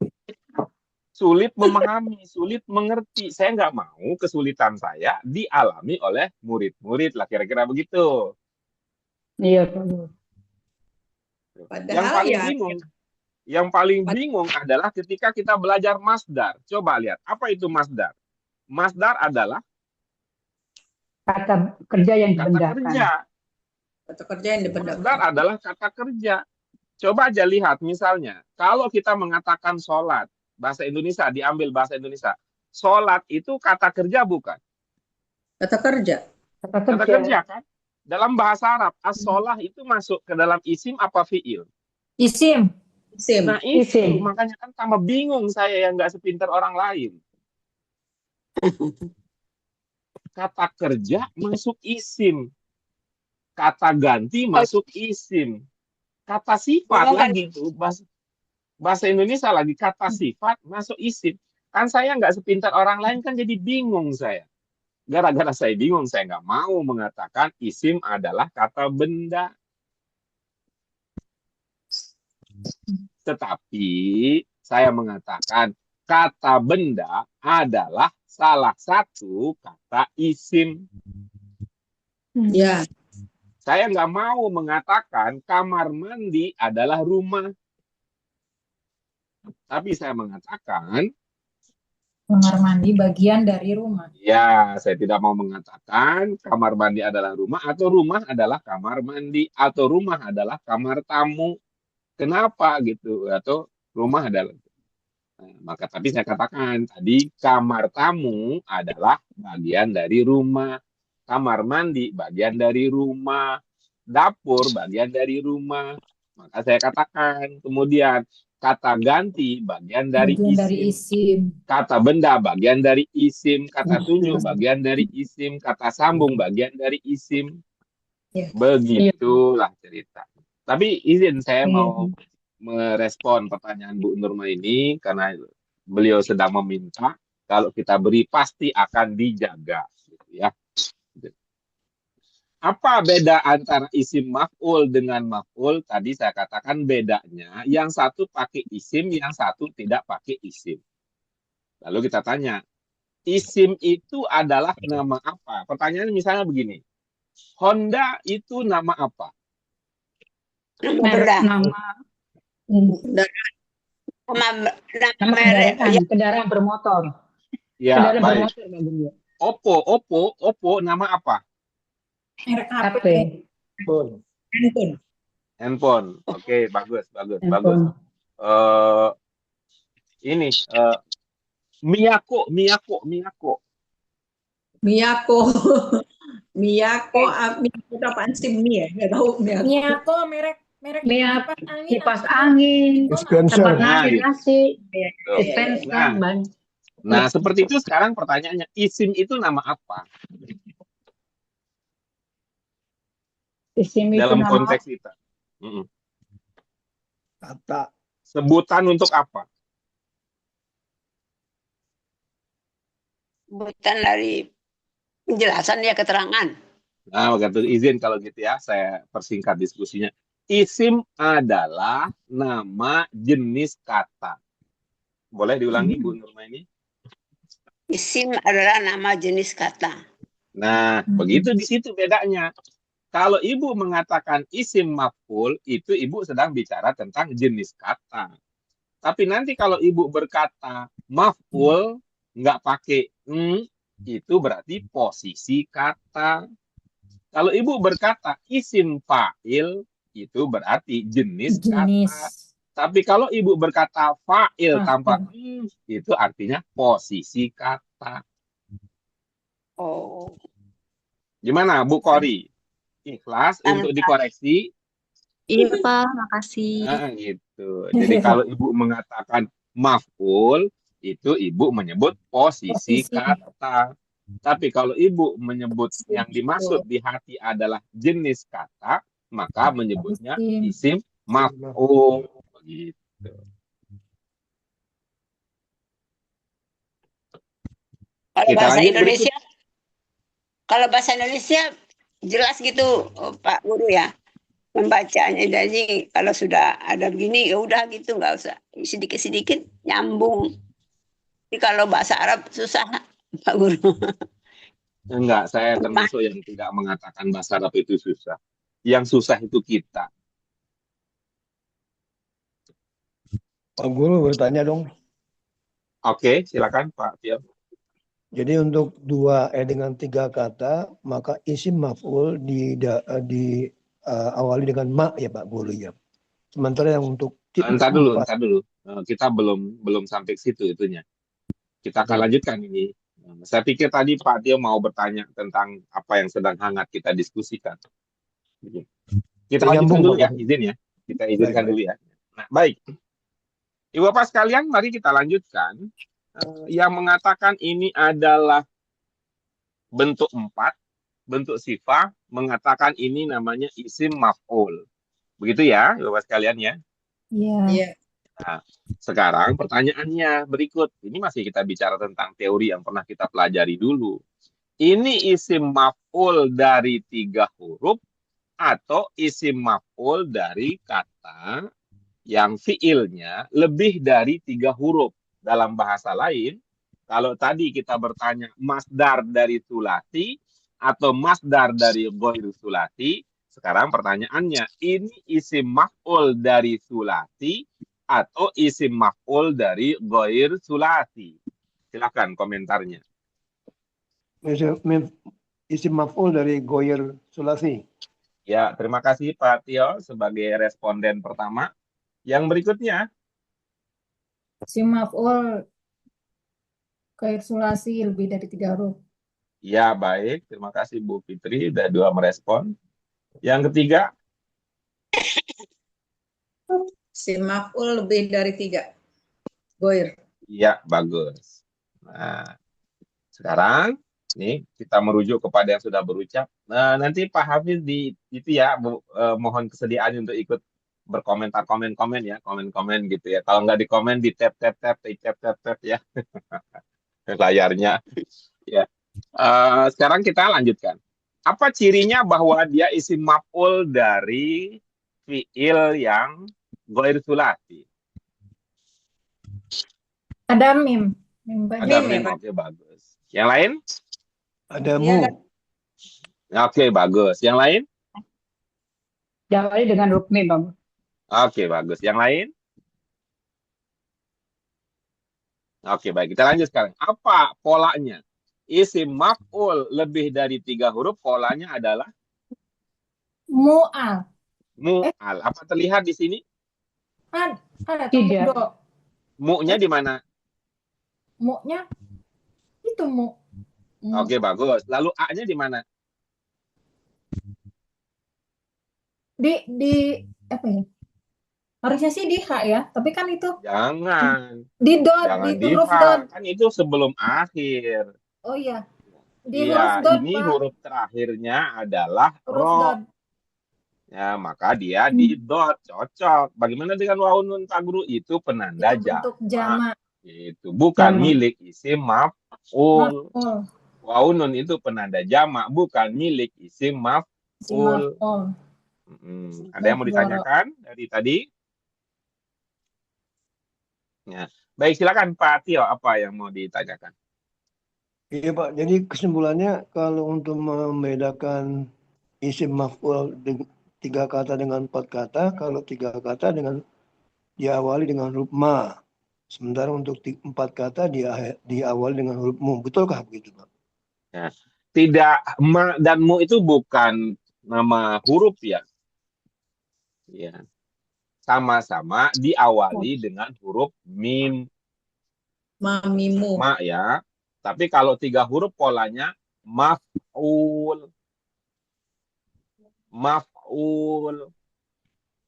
S1: Sulit memahami, sulit mengerti. Saya nggak mau kesulitan saya dialami oleh murid-murid lah, kira-kira begitu.
S7: Iya, Pak Guru.
S1: Yang paling bingung adalah ketika kita belajar masdar. Coba lihat, apa itu masdar? Masdar adalah
S7: Kata kerja yang dibendakan.
S3: Kata kerja yang dibendakan.
S1: Masdar adalah kata kerja. Coba aja lihat, misalnya, kalau kita mengatakan sholat, bahasa Indonesia, diambil bahasa Indonesia. Sholat itu kata kerja bukan?
S3: Kata kerja.
S1: Kata kerja kan? Dalam bahasa Arab, as-sholah itu masuk ke dalam isim apa fi'il?
S3: Isim.
S1: Nah itu, makanya kan tambah bingung saya yang nggak sepintar orang lain. Kata kerja masuk isim. Kata ganti masuk isim. Kata sifat lagi tuh. Bahasa Indonesia lagi kata sifat masuk isim. Kan saya nggak sepintar orang lain kan jadi bingung saya. Gara-gara saya bingung saya nggak mau mengatakan isim adalah kata benda. Tetapi saya mengatakan kata benda adalah salah satu kata isim.
S3: Ya.
S1: Saya nggak mau mengatakan kamar mandi adalah rumah. Tapi saya mengatakan
S3: Kamar mandi bagian dari rumah.
S1: Ya, saya tidak mau mengatakan kamar mandi adalah rumah atau rumah adalah kamar mandi atau rumah adalah kamar tamu. Kenapa gitu? Atau rumah adalah. Nah, maka tapi saya katakan tadi kamar tamu adalah bagian dari rumah, kamar mandi bagian dari rumah, dapur bagian dari rumah. Maka saya katakan kemudian kata ganti bagian dari
S9: Bagian dari
S1: isim,
S9: isim.
S1: kata benda bagian dari isim, kata tunjuk bagian dari isim, kata sambung bagian dari isim.
S3: Ya.
S1: Begitulah cerita. Tapi izin saya
S7: Iya.
S1: mau merespon pertanyaan Bu Nurma ini karena beliau sedang meminta kalau kita beri pasti akan dijaga, gitu ya. Apa beda antara isim maf'ul dengan maf'ul? Tadi saya katakan bedanya, yang satu pakai isim, yang satu tidak pakai isim. Lalu kita tanya, isim itu adalah nama apa? Pertanyaan misalnya begini, Honda itu nama apa?
S7: Merek, nama
S5: Nama
S7: kendaraan,
S5: ya,
S7: kendaraan bermotor.
S1: Ya,
S7: Kendaraan
S1: baik.
S7: bermotor Pak Guru ya.
S1: Oppo, nama apa?
S9: Merek HP.
S7: HP.
S3: Handphone.
S1: Handphone. Oke, bagus.
S7: Handphone.
S1: Ini Miyako.
S3: Miyako. Miyako itu apaan sih? Mi ya? Nggak tahu Miyako.
S9: Miyako merek
S7: Miyako,
S9: kipas angin.
S7: kipas angin,
S6: Dispenser.
S7: tempat
S1: Nah,
S7: nasi,
S1: gitu.
S7: nasi,
S1: Tuh.
S7: dispenser, ban.
S1: Nah, seperti itu sekarang pertanyaannya, isim itu nama apa?
S7: Isim itu
S1: Dalam
S7: nama
S1: konteks kita.
S6: Kata.
S1: Sebutan untuk apa?
S5: bukan dari penjelasan ya, keterangan.
S1: Nah, waktu izin kalau gitu ya, saya persingkat diskusinya. Isim adalah nama jenis kata. Boleh diulangi, Bu Nurma ini?
S5: Isim adalah nama jenis kata.
S1: Nah, begitu di situ bedanya. Kalau Ibu mengatakan isim maf'ul, itu Ibu sedang bicara tentang jenis kata. Tapi nanti kalau Ibu berkata maf'ul, nggak pakai itu berarti posisi kata. Kalau Ibu berkata isim fa'il, itu berarti jenis kata. Tapi kalau Ibu berkata fa'il tanpa itu artinya posisi kata.
S5: Oh.
S1: Gimana, Bu Kori? Ikhlas untuk dikoreksi?
S8: Iya Pak, makasih.
S1: Nah, gitu. Jadi kalau Ibu mengatakan maf'ul, itu Ibu menyebut posisi kata. Tapi kalau Ibu menyebut yang dimaksud di hati adalah jenis kata, maka menyebutnya isim maf'ul. Begitu.
S5: Kalau
S1: Kita
S5: bahasa
S1: lanjut
S5: Indonesia, kalau bahasa Indonesia jelas gitu Pak Guru ya membacanya. Jadi kalau sudah ada begini ya udah gitu, nggak usah sedikit-sedikit nyambung. Tapi kalau bahasa Arab susah Pak Guru.
S1: Enggak, saya termasuk yang tidak mengatakan bahasa Arab itu susah. Yang susah itu kita.
S6: Pak Guru bertanya dong.
S1: Oke, silakan Pak Tio.
S6: Jadi untuk dengan 3 kata, maka isim maf'ul diawali dengan ma ya Pak Guru ya. Sementara yang untuk
S1: Entar dulu. Kita belum sampai ke situ itunya. Kita akan lanjutkan ini. Saya pikir tadi Pak Tio mau bertanya tentang apa yang sedang hangat kita diskusikan. Kita lanjutkan dulu ya, izin ya. Kita izinkan dulu ya. Nah, baik. Ibu Bapak sekalian, mari kita lanjutkan. Yang mengatakan ini adalah bentuk 4, bentuk sifat, mengatakan ini namanya isim maf'ul. Begitu ya, Ibu Bapak sekalian ya.
S9: Iya.
S1: Nah, sekarang pertanyaannya berikut. Ini masih kita bicara tentang teori yang pernah kita pelajari dulu. Ini isim maf'ul dari 3 huruf atau isim maf'ul dari kata yang fiilnya lebih dari 3 huruf. Dalam bahasa lain, kalau tadi kita bertanya masdar dari sulasi atau masdar dari ghair sulasi, sekarang pertanyaannya, ini isim maf'ul dari sulasi atau isim maf'ul dari ghair sulasi? Silakan komentarnya.
S6: Isim maf'ul dari ghair sulasi.
S1: Ya, terima kasih Pak Tio sebagai responden pertama. Yang berikutnya,
S9: Isim maf'ul ghair sulasi lebih dari 3 huruf.
S1: ya baik. Terima kasih Bu Fitri, udah 2 merespon. Yang ketiga,
S3: Isim maf'ul lebih dari 3. Goir.
S1: ya bagus. Nah, sekarang nih kita merujuk kepada yang sudah berucap. Nah, nanti Pak Hafiz di itu ya, mohon kesediaan untuk ikut berkomentar komen-komen ya, komen-komen gitu ya. Kalau nggak di komen di tap ya layarnya. Ya. Sekarang kita lanjutkan. Apa cirinya bahwa dia isim maf'ul dari fiil yang ghair sulasi?
S9: Ada mim.
S1: Ada
S3: Mim, ya,
S1: mim,
S3: Pak.
S1: oke bagus. Yang lain?
S6: Ada
S3: Iya,
S6: mu.
S1: Oke bagus. Yang lain?
S7: Diawali dengan huruf mim, Bang.
S1: Oke bagus. Yang lain? Oke baik. Kita lanjut sekarang. Apa polanya? Isim maf'ul lebih dari 3 huruf, polanya adalah
S9: Mu'al.
S1: mu'al. Apa terlihat di sini?
S9: Ada
S7: Tidak.
S9: do.
S1: Mu-nya di mana?
S9: Mu-nya itu mu.
S1: Oke bagus. Lalu A-nya di mana?
S9: Di apa ya? Harusnya sih di H ya, tapi kan itu
S1: Jangan.
S9: di dot,
S1: Jangan
S9: di
S1: di
S9: huruf
S1: H.
S9: dot.
S1: Kan itu sebelum akhir.
S9: Oh iya. Di
S1: Iya,
S9: huruf dot,
S1: ini
S9: Pak.
S1: huruf terakhirnya adalah
S9: Huruf
S1: ro.
S9: dot.
S1: Ya, maka dia di dot. Cocok. Bagaimana dengan wawu nun ta guru? Itu penanda
S9: Itu bentuk
S1: jamak.
S9: jamak.
S1: Itu bukan
S7: Jamak.
S1: milik isim maf'ul.
S9: Maf'ul.
S1: Wawu nun itu penanda jamak, bukan milik isim
S9: Isim
S1: maf'ul.
S9: maf'ul.
S1: Ada yang mau ditanyakan dari tadi? Ya. Baik, silakan Pak Tio, apa yang mau ditanyakan?
S6: Iya Pak, jadi kesimpulannya kalau untuk membedakan isim maf'ul 3 kata dengan 4 kata, kalau 3 kata dengan diawali dengan huruf ma. Sementara untuk 4 kata diawali dengan huruf mu. Betulkah begitu Pak?
S1: Ya. Tidak, ma dan mu itu bukan nama huruf ya. Ya. Sama-sama diawali dengan huruf mim.
S3: Mamimu.
S1: Ma ya. Tapi kalau 3 huruf polanya maf'ul. Maf'ul.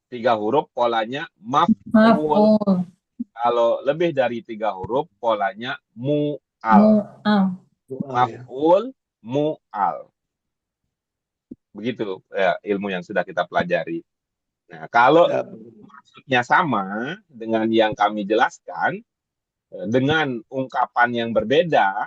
S1: 3 huruf polanya maf'ul.
S9: Maf'ul.
S1: Kalau lebih dari 3 huruf polanya mu'al.
S9: Mu'al.
S1: Maf'ul, mu'al. Begitu ya, ilmu yang sudah kita pelajari. Nah, kalau maksudnya sama dengan yang kami jelaskan, dengan ungkapan yang berbeda,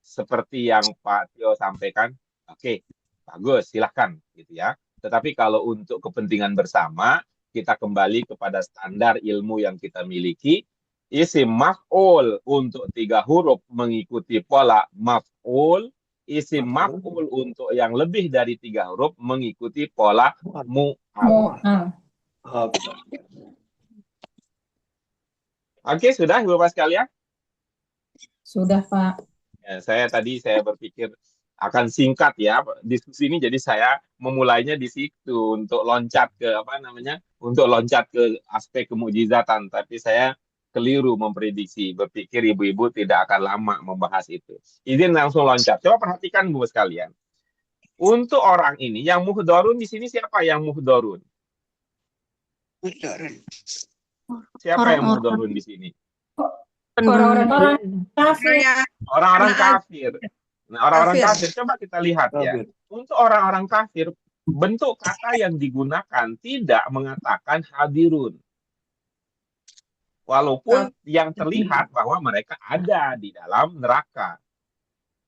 S1: seperti yang Pak Tio sampaikan, oke, bagus, silahkan, gitu ya. Tetapi kalau untuk kepentingan bersama, kita kembali kepada standar ilmu yang kita miliki. Isim maf'ul untuk 3 huruf mengikuti pola maf'ul. Isim maf'ul untuk yang lebih dari 3 huruf mengikuti pola mu'al. Oke, sudah Bapak sekalian?
S9: Sudah, Pak.
S1: Ya, saya berpikir akan singkat ya diskusi ini, jadi saya memulainya di situ untuk loncat ke untuk loncat ke aspek kemujizatan, tapi saya keliru memprediksi, berpikir ibu-ibu tidak akan lama membahas itu. Izin langsung loncat. Coba perhatikan Bu sekalian. Untuk orang ini yang muhdharun di sini, siapa yang muhdharun? Siapa yang muhdharun di sini?
S9: Orang-orang kafir.
S1: Orang-orang kafir. Nah, orang-orang kafir coba kita lihat ya. Untuk orang-orang kafir, bentuk kata yang digunakan tidak mengatakan hadirun. Walaupun yang terlihat bahwa mereka ada di dalam neraka.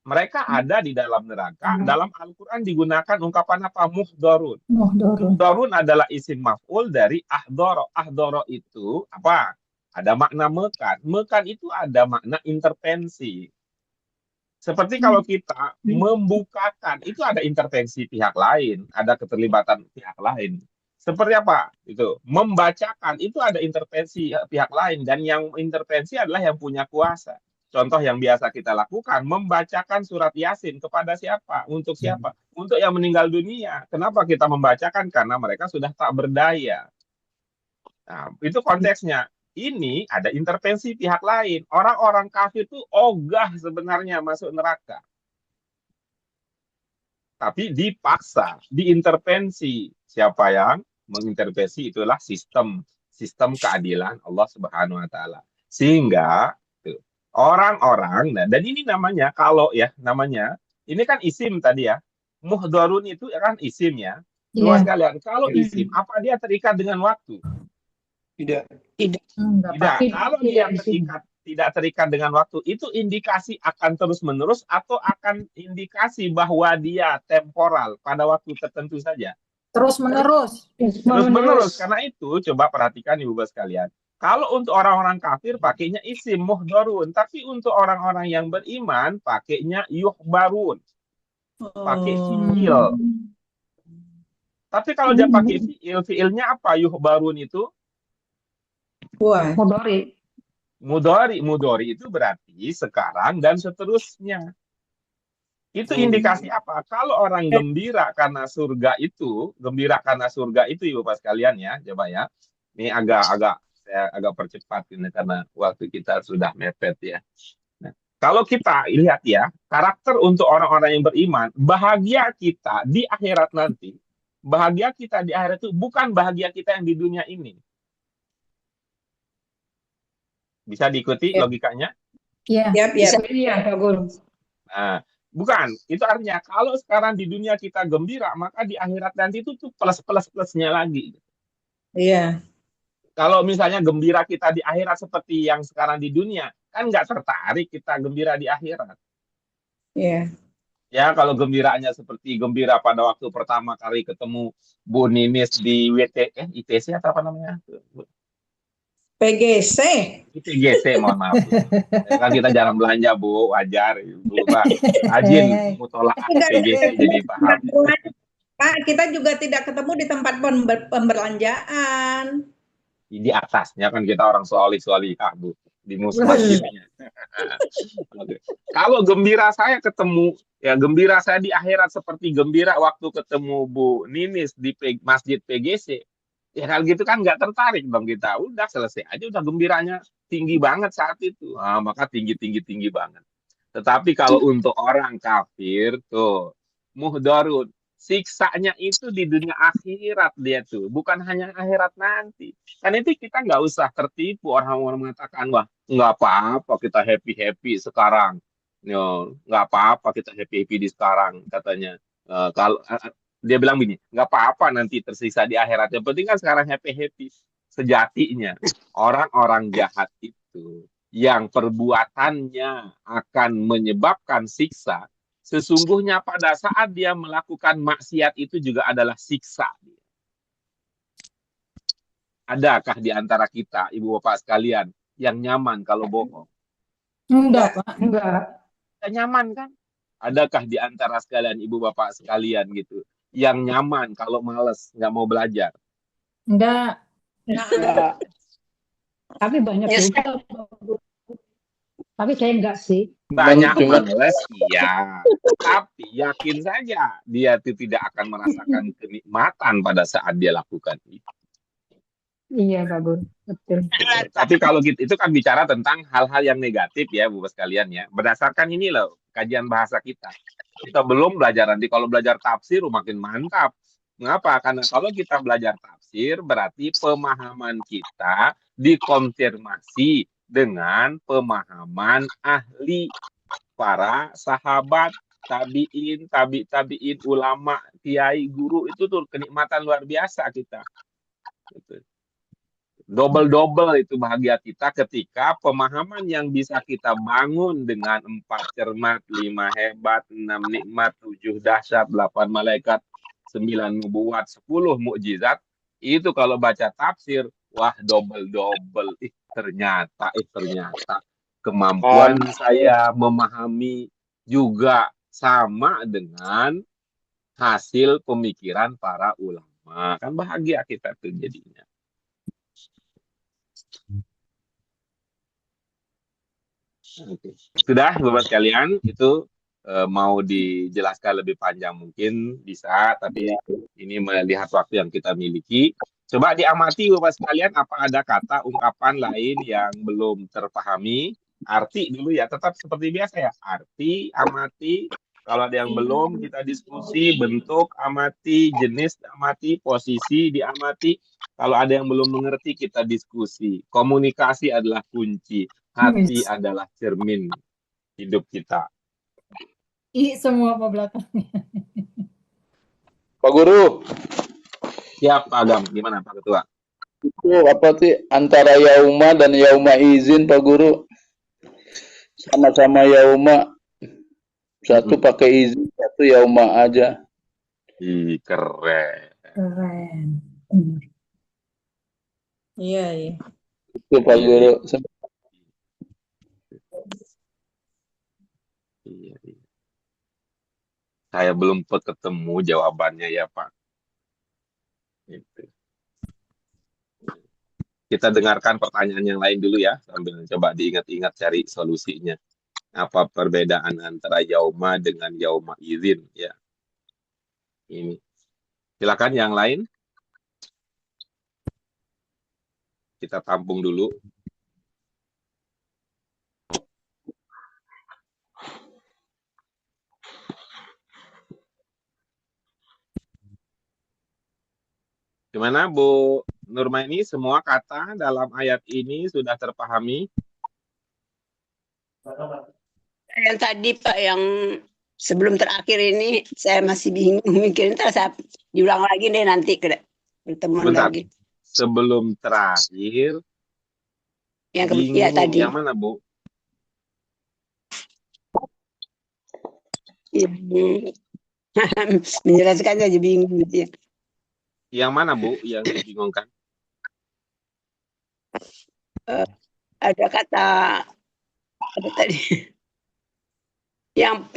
S1: Mereka ada di dalam neraka. Dalam Al-Quran digunakan ungkapan apa? Muhdharun. Muhdharun adalah isim maf'ul dari ahdhara. Ahdhara itu apa? Ada makna mekan. Mekan itu ada makna intervensi. Seperti kalau kita membukakan, itu ada intervensi pihak lain, ada keterlibatan pihak lain. Seperti apa? Itu membacakan, itu ada intervensi pihak lain, dan yang intervensi adalah yang punya kuasa. Contoh yang biasa kita lakukan, membacakan surat Yasin kepada siapa? Untuk siapa? Untuk yang meninggal dunia. Kenapa kita membacakan? Karena mereka sudah tak berdaya. Nah, itu konteksnya. Ini ada intervensi pihak lain. Orang-orang kafir itu ogah sebenarnya masuk neraka. Tapi dipaksa, diintervensi. Siapa yang mengintervensi itulah sistem keadilan Allah Subhanahu wa taala. Sehingga orang-orang, nah, dan ini namanya kalau ya namanya ini kan isim tadi ya. Muhdharun itu kan isim ya. Luas sekalian. Kalau isim, apa dia terikat dengan waktu?
S6: Tidak.
S1: Tidak. Kalau dia tidak terikat dengan waktu, itu indikasi akan terus-menerus atau akan indikasi bahwa dia temporal pada waktu tertentu saja?
S9: Terus-menerus.
S1: Terus-menerus. Karena itu, coba perhatikan Ibu Bapak sekalian. Kalau untuk orang-orang kafir pakainya isim muhdharun, tapi untuk orang-orang yang beriman pakainya yuhbarun. Pakai fiil. Tapi kalau dia pakai fiil, fiilnya apa yuhbarun itu? Mudhari itu berarti sekarang dan seterusnya. Itu indikasi apa? Kalau orang gembira karena surga itu Ibu Bapak sekalian ya, coba ya. Ini saya agak percepat ini karena waktu kita sudah mepet ya. Nah, kalau kita lihat ya, karakter untuk orang-orang yang beriman, bahagia kita di akhirat nanti, bahagia kita di akhirat itu bukan bahagia kita yang di dunia ini. Bisa diikuti logikanya?
S9: Iya.
S3: Iya,
S9: Pak Guru.
S1: Nah, bukan. Itu artinya kalau sekarang di dunia kita gembira, maka di akhirat nanti itu tuh plus-plus-plusnya lagi.
S3: Iya.
S1: Kalau misalnya gembira kita di akhirat seperti yang sekarang di dunia, kan nggak tertarik kita gembira di akhirat.
S3: Iya.
S1: Ya, kalau gembiranya seperti gembira pada waktu pertama kali ketemu Bu Ninis di ITC atau apa namanya?
S3: PGC.
S1: ITGC, mohon maaf. Kan kita jarang belanja, Bu, wajar. Bu, Pak. Rajin mutolaah ITGC jadi paham.
S3: Pak, kita juga tidak ketemu di tempat pembelanjaan.
S1: Di atasnya kan kita orang solih-solihah, Bu. Di masjidnya. Kalau gembira saya ketemu, ya gembira saya di akhirat seperti gembira waktu ketemu Bu Ninis di Masjid PGC. Ya kalau gitu kan nggak tertarik dong kita. Udah selesai aja, udah gembiranya tinggi banget saat itu. Nah, maka tinggi banget. Tetapi kalau untuk orang kafir tuh muhdharun, siksanya itu di dunia akhirat dia tuh, bukan hanya akhirat nanti. Kan itu kita nggak usah tertipu orang-orang mengatakan wah nggak apa-apa kita happy sekarang. Nggak apa-apa kita happy di sekarang katanya. Kalau dia bilang begini, nggak apa-apa nanti tersisa di akhirat. Yang penting kan sekarang happy. Sejatinya, orang-orang jahat itu yang perbuatannya akan menyebabkan siksa, sesungguhnya pada saat dia melakukan maksiat itu juga adalah siksa. Adakah di antara kita, Ibu Bapak sekalian, yang nyaman kalau bohong?
S9: Enggak, Pak. Enggak.
S1: Kita nyaman kan? Adakah di antara sekalian, Ibu Bapak sekalian gitu, yang nyaman kalau males, nggak mau belajar?
S9: Enggak. Tapi banyak juga. Tapi saya enggak sih.
S1: Banyak males, iya. Tapi yakin saja dia tidak akan merasakan kenikmatan pada saat dia lakukan itu.
S9: Iya, Pak Guru. Betul.
S1: Tapi kalau gitu, itu kan bicara tentang hal-hal yang negatif ya, Bu sekalian ya. Berdasarkan ini loh, kajian bahasa kita. Kita belum belajar nanti. Kalau belajar tafsir makin mantap. Mengapa? Karena kalau kita belajar tafsir berarti pemahaman kita dikonfirmasi dengan pemahaman ahli, para sahabat, tabiin, tabiin, ulama, kiai, guru, itu tuh kenikmatan luar biasa kita. Gitu. Double itu bahagia kita ketika pemahaman yang bisa kita bangun dengan 4 cermat, 5 hebat, 6 nikmat, 7 dahsyat, 8 malaikat, 9 nubuat, 10 mukjizat. Itu kalau baca tafsir, wah double. Ternyata kemampuan saya memahami juga sama dengan hasil pemikiran para ulama. Kan bahagia kita tuh jadinya. Oke. Sudah Bapak sekalian, itu mau dijelaskan lebih panjang mungkin bisa, tapi ini melihat waktu yang kita miliki. Coba diamati Bapak sekalian, apa ada kata ungkapan lain yang belum terpahami? Arti dulu ya, tetap seperti biasa ya. Arti, amati. Kalau ada yang belum, kita diskusi. Bentuk, amati. Jenis, amati. Posisi, diamati. Kalau ada yang belum mengerti, kita diskusi. Komunikasi adalah kunci. Hati adalah cermin hidup kita.
S9: Semua apa belakangnya?
S2: Pak Guru,
S1: Siap, Pak Agam. Gimana, Pak Ketua?
S2: itu apa sih antara yauma dan yauma izin, Pak Guru? Sama-sama yauma, satu pakai izin, satu yauma aja.
S1: Ih, keren.
S9: Keren.
S3: Iya, iya.
S2: Itu Pak
S1: Iya,
S2: Guru.
S1: iya, iya. Saya belum ketemu jawabannya ya, Pak. Gitu. Kita dengarkan pertanyaan yang lain dulu ya, sambil coba diingat-ingat cari solusinya. Apa perbedaan antara yauma dengan yauma izin ya? Ini. Silakan yang lain. Kita tampung dulu. Gimana Bu Nurmaini, semua kata dalam ayat ini sudah terpahami?
S5: Yang tadi Pak, yang sebelum terakhir ini saya masih bingung mikirin, ntar saya diulang lagi deh nanti pertemuan
S1: Bentar.
S5: lagi.
S1: Sebelum terakhir,
S5: Ya
S1: bingung.
S5: tadi.
S1: Yang mana Bu?
S5: Menjelaskan aja bingung gitu ya.
S1: Yang mana Bu yang dibingungkan?
S5: Ada kata apa tadi? Yang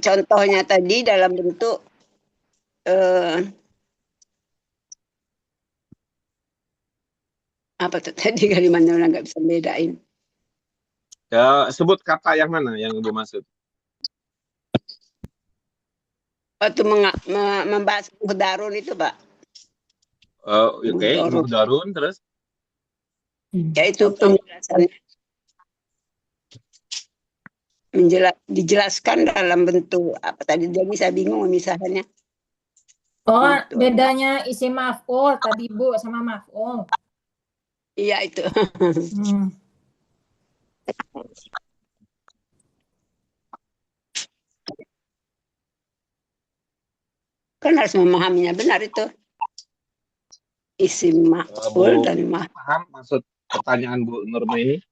S5: contohnya tadi dalam bentuk apa tuh tadi, kalimatnya orang nggak bisa bedain.
S1: Ya, sebut kata yang mana yang Ibu maksud?
S5: Waktu membahas muhdarun itu Pak.
S1: Oke, muhdarun terus?
S5: Yaitu penjelasannya. Dijelaskan dalam bentuk apa tadi, jadi saya bingung misalnya.
S9: Oh, bedanya isim maf'ul tadi Bu sama maf'ul.
S5: Iya itu. Kan harus memahaminya benar itu. Isim maf'ul dan
S1: paham maksud pertanyaan Bu Nurmaini?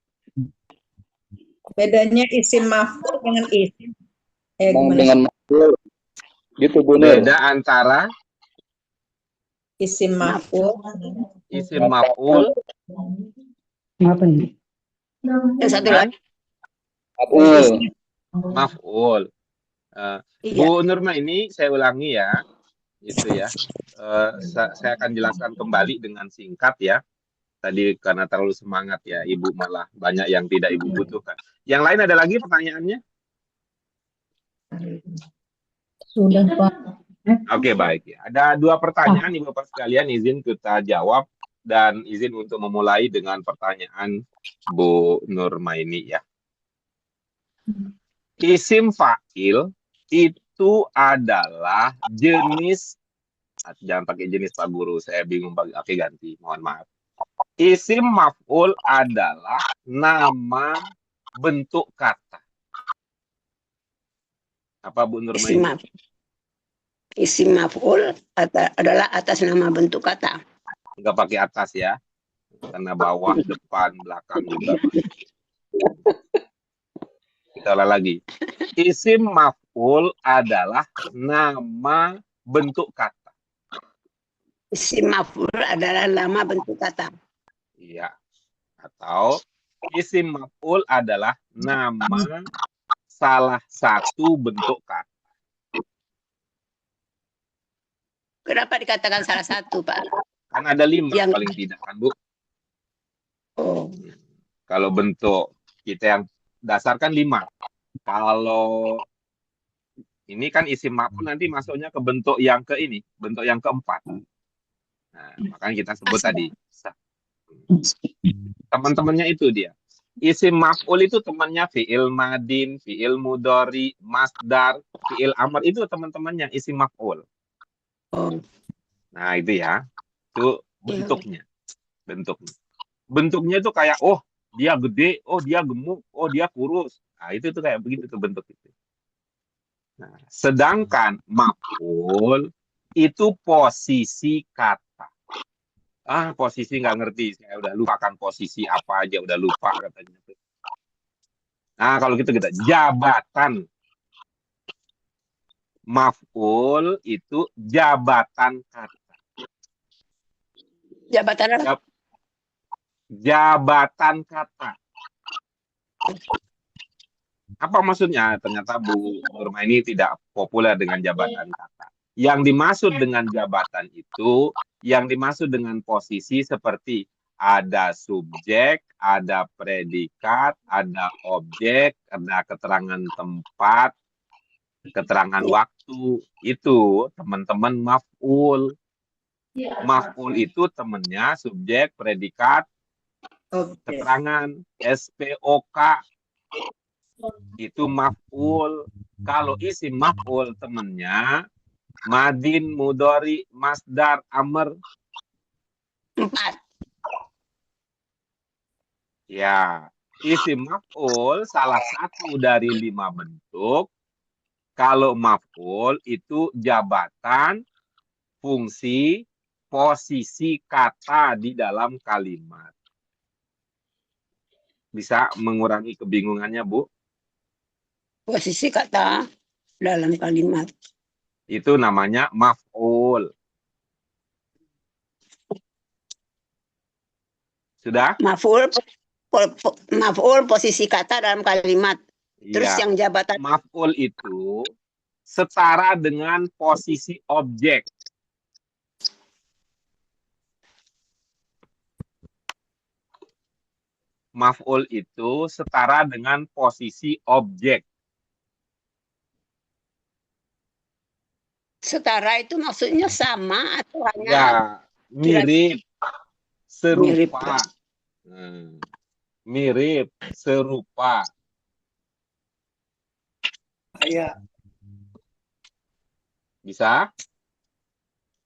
S3: Bedanya isim maf'ul dengan isim.
S2: Dengan maf'ul. Gitu Bu Nur.
S1: Beda antara
S3: isim maf'ul.
S1: Isim maf'ul.
S9: Apa nih?
S5: Satu lagi.
S1: Maf'ul. Bu Nurmaini, saya ulangi ya. Gitu ya. Saya akan jelaskan kembali dengan singkat ya. Tadi karena terlalu semangat ya, Ibu malah banyak yang tidak Ibu butuhkan. Yang lain ada lagi pertanyaannya?
S9: Sudah Pak.
S1: Oke, baik ya. Ada 2 pertanyaan Ibu Bapak sekalian, izin kita jawab dan izin untuk memulai dengan pertanyaan Bu Nurmaini ya. Isim fa'il itu adalah jenis, jangan pakai jenis Pak Guru, saya bingung pakai ganti, mohon maaf. Isim maf'ul adalah nama bentuk kata. Apa Bu Nurmaini?
S5: Isim maf'ul adalah atas nama bentuk kata.
S1: Enggak pakai atas ya, karena bawah, depan, belakang juga. Kita ulang lagi. Isim maf'ul adalah nama bentuk kata.
S5: Isim maf'ul adalah nama bentuk kata.
S1: Iya. Atau isim maf'ul adalah nama salah satu bentuk kata.
S5: Kenapa dikatakan salah satu, Pak?
S1: Kan ada 5 paling tidak kan, Bu?
S5: Oh.
S1: Kalau bentuk kita yang dasar kan 5. Kalau ini kan isim maf'ul nanti masuknya ke bentuk yang bentuk yang keempat. Nah, makanya kita sebut tadi. Teman-temannya itu dia. Isim maf'ul itu temannya fi'il madin, fi'il mudhari, masdar, fi'il amr itu teman-temannya isim maf'ul. Nah, itu ya. Itu bentuknya. Bentuknya itu kayak dia gede, dia gemuk, dia kurus. Nah, itu tuh kayak begitu tuh bentuk itu. Nah, sedangkan maf'ul itu posisi kata. Posisi nggak ngerti, saya udah lupakan posisi apa aja, udah lupa katanya. Nah, kalau gitu kita jabatan. Maf'ul itu jabatan kata.
S5: Jabatan apa?
S1: Jabatan kata. Apa maksudnya? Ternyata Bu Nurma ini tidak populer dengan jabatan kata. Yang dimaksud dengan jabatan itu, yang dimaksud dengan posisi seperti ada subjek, ada predikat, ada objek, ada keterangan tempat, keterangan waktu. Itu teman-teman maf'ul. Maf'ul itu temennya subjek, predikat, keterangan, SPOK. Itu maf'ul. Kalau isim maf'ul temennya madin, mudhari, masdar, amr.
S5: 4.
S1: Ya, isim maf'ul salah satu dari 5 bentuk. Kalau maf'ul itu jabatan, fungsi, posisi kata di dalam kalimat. Bisa mengurangi kebingungannya, Bu?
S5: Posisi kata dalam kalimat.
S1: Itu namanya maf'ul. Sudah?
S5: Maf'ul posisi kata dalam kalimat. Terus
S1: Ya.
S5: yang jabatan
S1: Maf'ul itu setara dengan posisi objek. Maf'ul itu setara dengan posisi objek.
S5: setara itu maksudnya sama atau hanya
S1: Ya, mirip, serupa. Mirip, serupa.
S6: Iya.
S1: Bisa?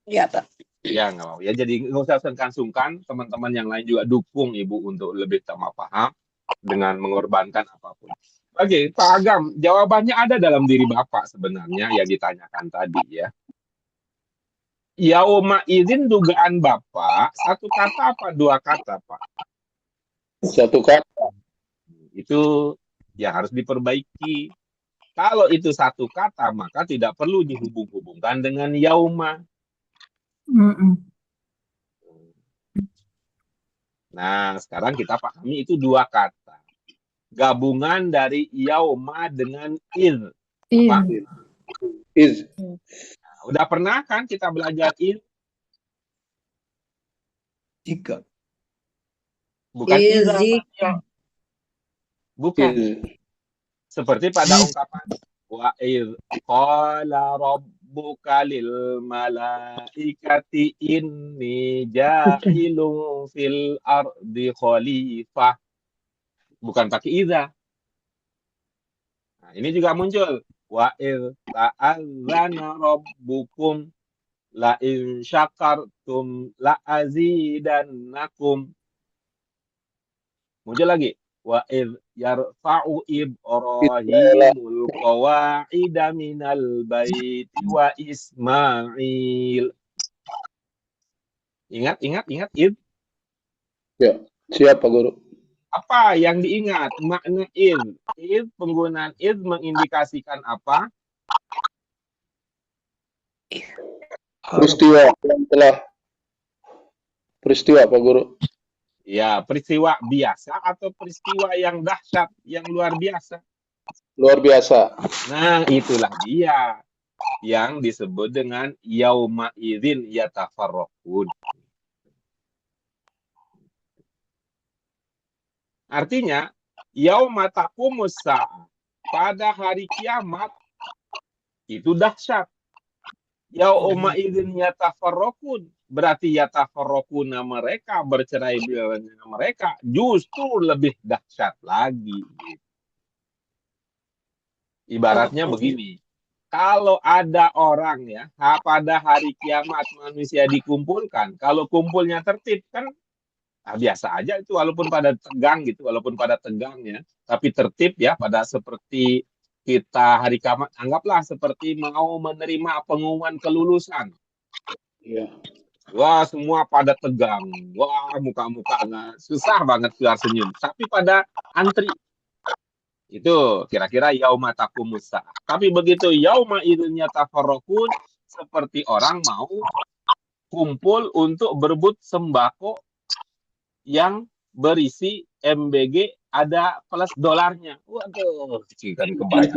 S5: Ya, Pak.
S1: Ya, nggak mau. Ya, jadi nggak usah sungkan-sungkan. Teman-teman yang lain juga dukung Ibu untuk lebih paham dengan mengorbankan apapun. Oke, Pak Agam, jawabannya ada dalam diri Bapak sebenarnya yang ditanyakan tadi ya. Yauma izin dugaan Bapak, satu kata apa dua kata, Pak?
S2: Satu kata.
S1: Itu ya harus diperbaiki. Kalau itu satu kata, maka tidak perlu dihubung-hubungkan dengan yauma. Nah, sekarang kita pahami itu dua kata. Gabungan dari yauma dengan iz. Apa?
S2: Iz.
S1: Nah, udah pernah kan kita belajar iz?
S6: Jika.
S1: Bukan iza. Bukan. Seperti pada ungkapan wa iz qala rabbuka lil malaikati inni ja'ilun fil ardi khalifah. Bukan pakai iza. Nah, ini juga muncul wa iz ta'azzana rabbukum la in syakartum la azidannakum. Muncul lagi wa iz yarfa'u Ibrahimul qawa'ida minal baiti wa Ismail. Ingat iz.
S2: Ya, siap Pak Guru.
S1: Apa yang diingat? Makna iz. Iz, penggunaan iz mengindikasikan apa?
S2: Peristiwa yang telah peristiwa Pak Guru.
S1: Ya, peristiwa biasa atau peristiwa yang dahsyat, yang luar biasa.
S2: Luar biasa.
S1: Nah, itulah dia yang disebut dengan yauma idzin yatafarraqun. Artinya, yauma taqumus sa'ah, pada hari kiamat itu dahsyat. Yauma idzin yatafarraqun, berarti yatafarraquna mereka bercerai belainya mereka justru lebih dahsyat lagi. Ibaratnya begini, kalau ada orang ya pada hari kiamat manusia dikumpulkan, kalau kumpulnya tertib kan biasa aja itu walaupun pada tegang gitu, walaupun pada tegang ya, tapi tertib ya pada seperti kita hari kiamat anggaplah seperti mau menerima pengumuman kelulusan.
S2: Iya.
S1: Wah, semua pada tegang. Wah, muka-mukanya susah banget keluar senyum. Tapi pada antri. Itu kira-kira yauma taqumus saah. Tapi begitu yauma idzin yatafarraqun, seperti orang mau kumpul untuk berebut sembako yang berisi MBG ada plus dolarnya. Waduh, kan kebayang.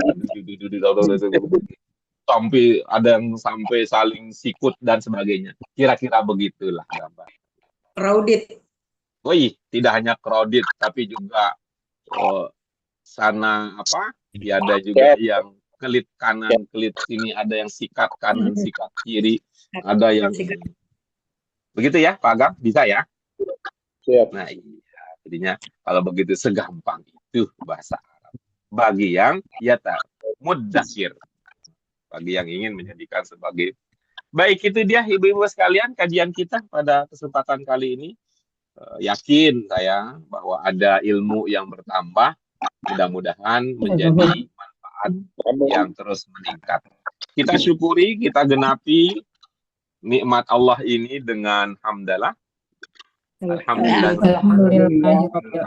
S1: Sampai ada yang sampai saling sikut dan sebagainya. Kira-kira begitulah gambar.
S3: Crowded.
S1: Woi, tidak hanya crowded tapi juga sana apa? Ya ada juga yang kelit kanan, kelit sini, ada yang sikat kanan, sikat kiri, ada yang begitu ya, Pak Agam? Bisa ya?
S2: Siap.
S1: Nah, iya. Jadinya kalau begitu segampang itu bahasa Arab. Bagi yang mudassir. Bagi yang ingin menjadikan sebagai baik, itu dia ibu-ibu sekalian kajian kita pada kesempatan kali ini. Yakin saya bahwa ada ilmu yang bertambah, mudah-mudahan menjadi manfaat yang terus meningkat. Kita syukuri, kita genapi nikmat Allah ini dengan hamdalah. Alhamdulillah.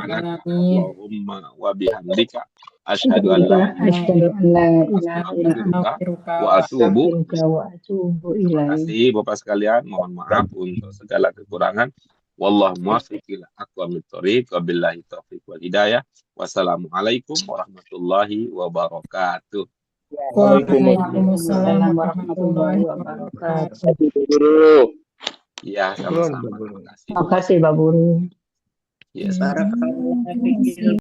S1: Allahumma wa bihamdika asyhadu an la ilaha illa anta wa atubu. Terima kasih Bapak sekalian, mohon maaf untuk segala kekurangan. Wallahu muwaffiq ila aqwamit thoriq, wabillahi taufiq wal hidayah. Wassalamualaikum warahmatullahi wabarakatuh.
S9: Waalaikumsalam warahmatullahi wabarakatuh.
S2: Guru.
S1: Ya, sama-sama. Terima kasih.
S9: Terima kasih, Pak Guru.
S1: Yes.
S3: Barakallahu fiik.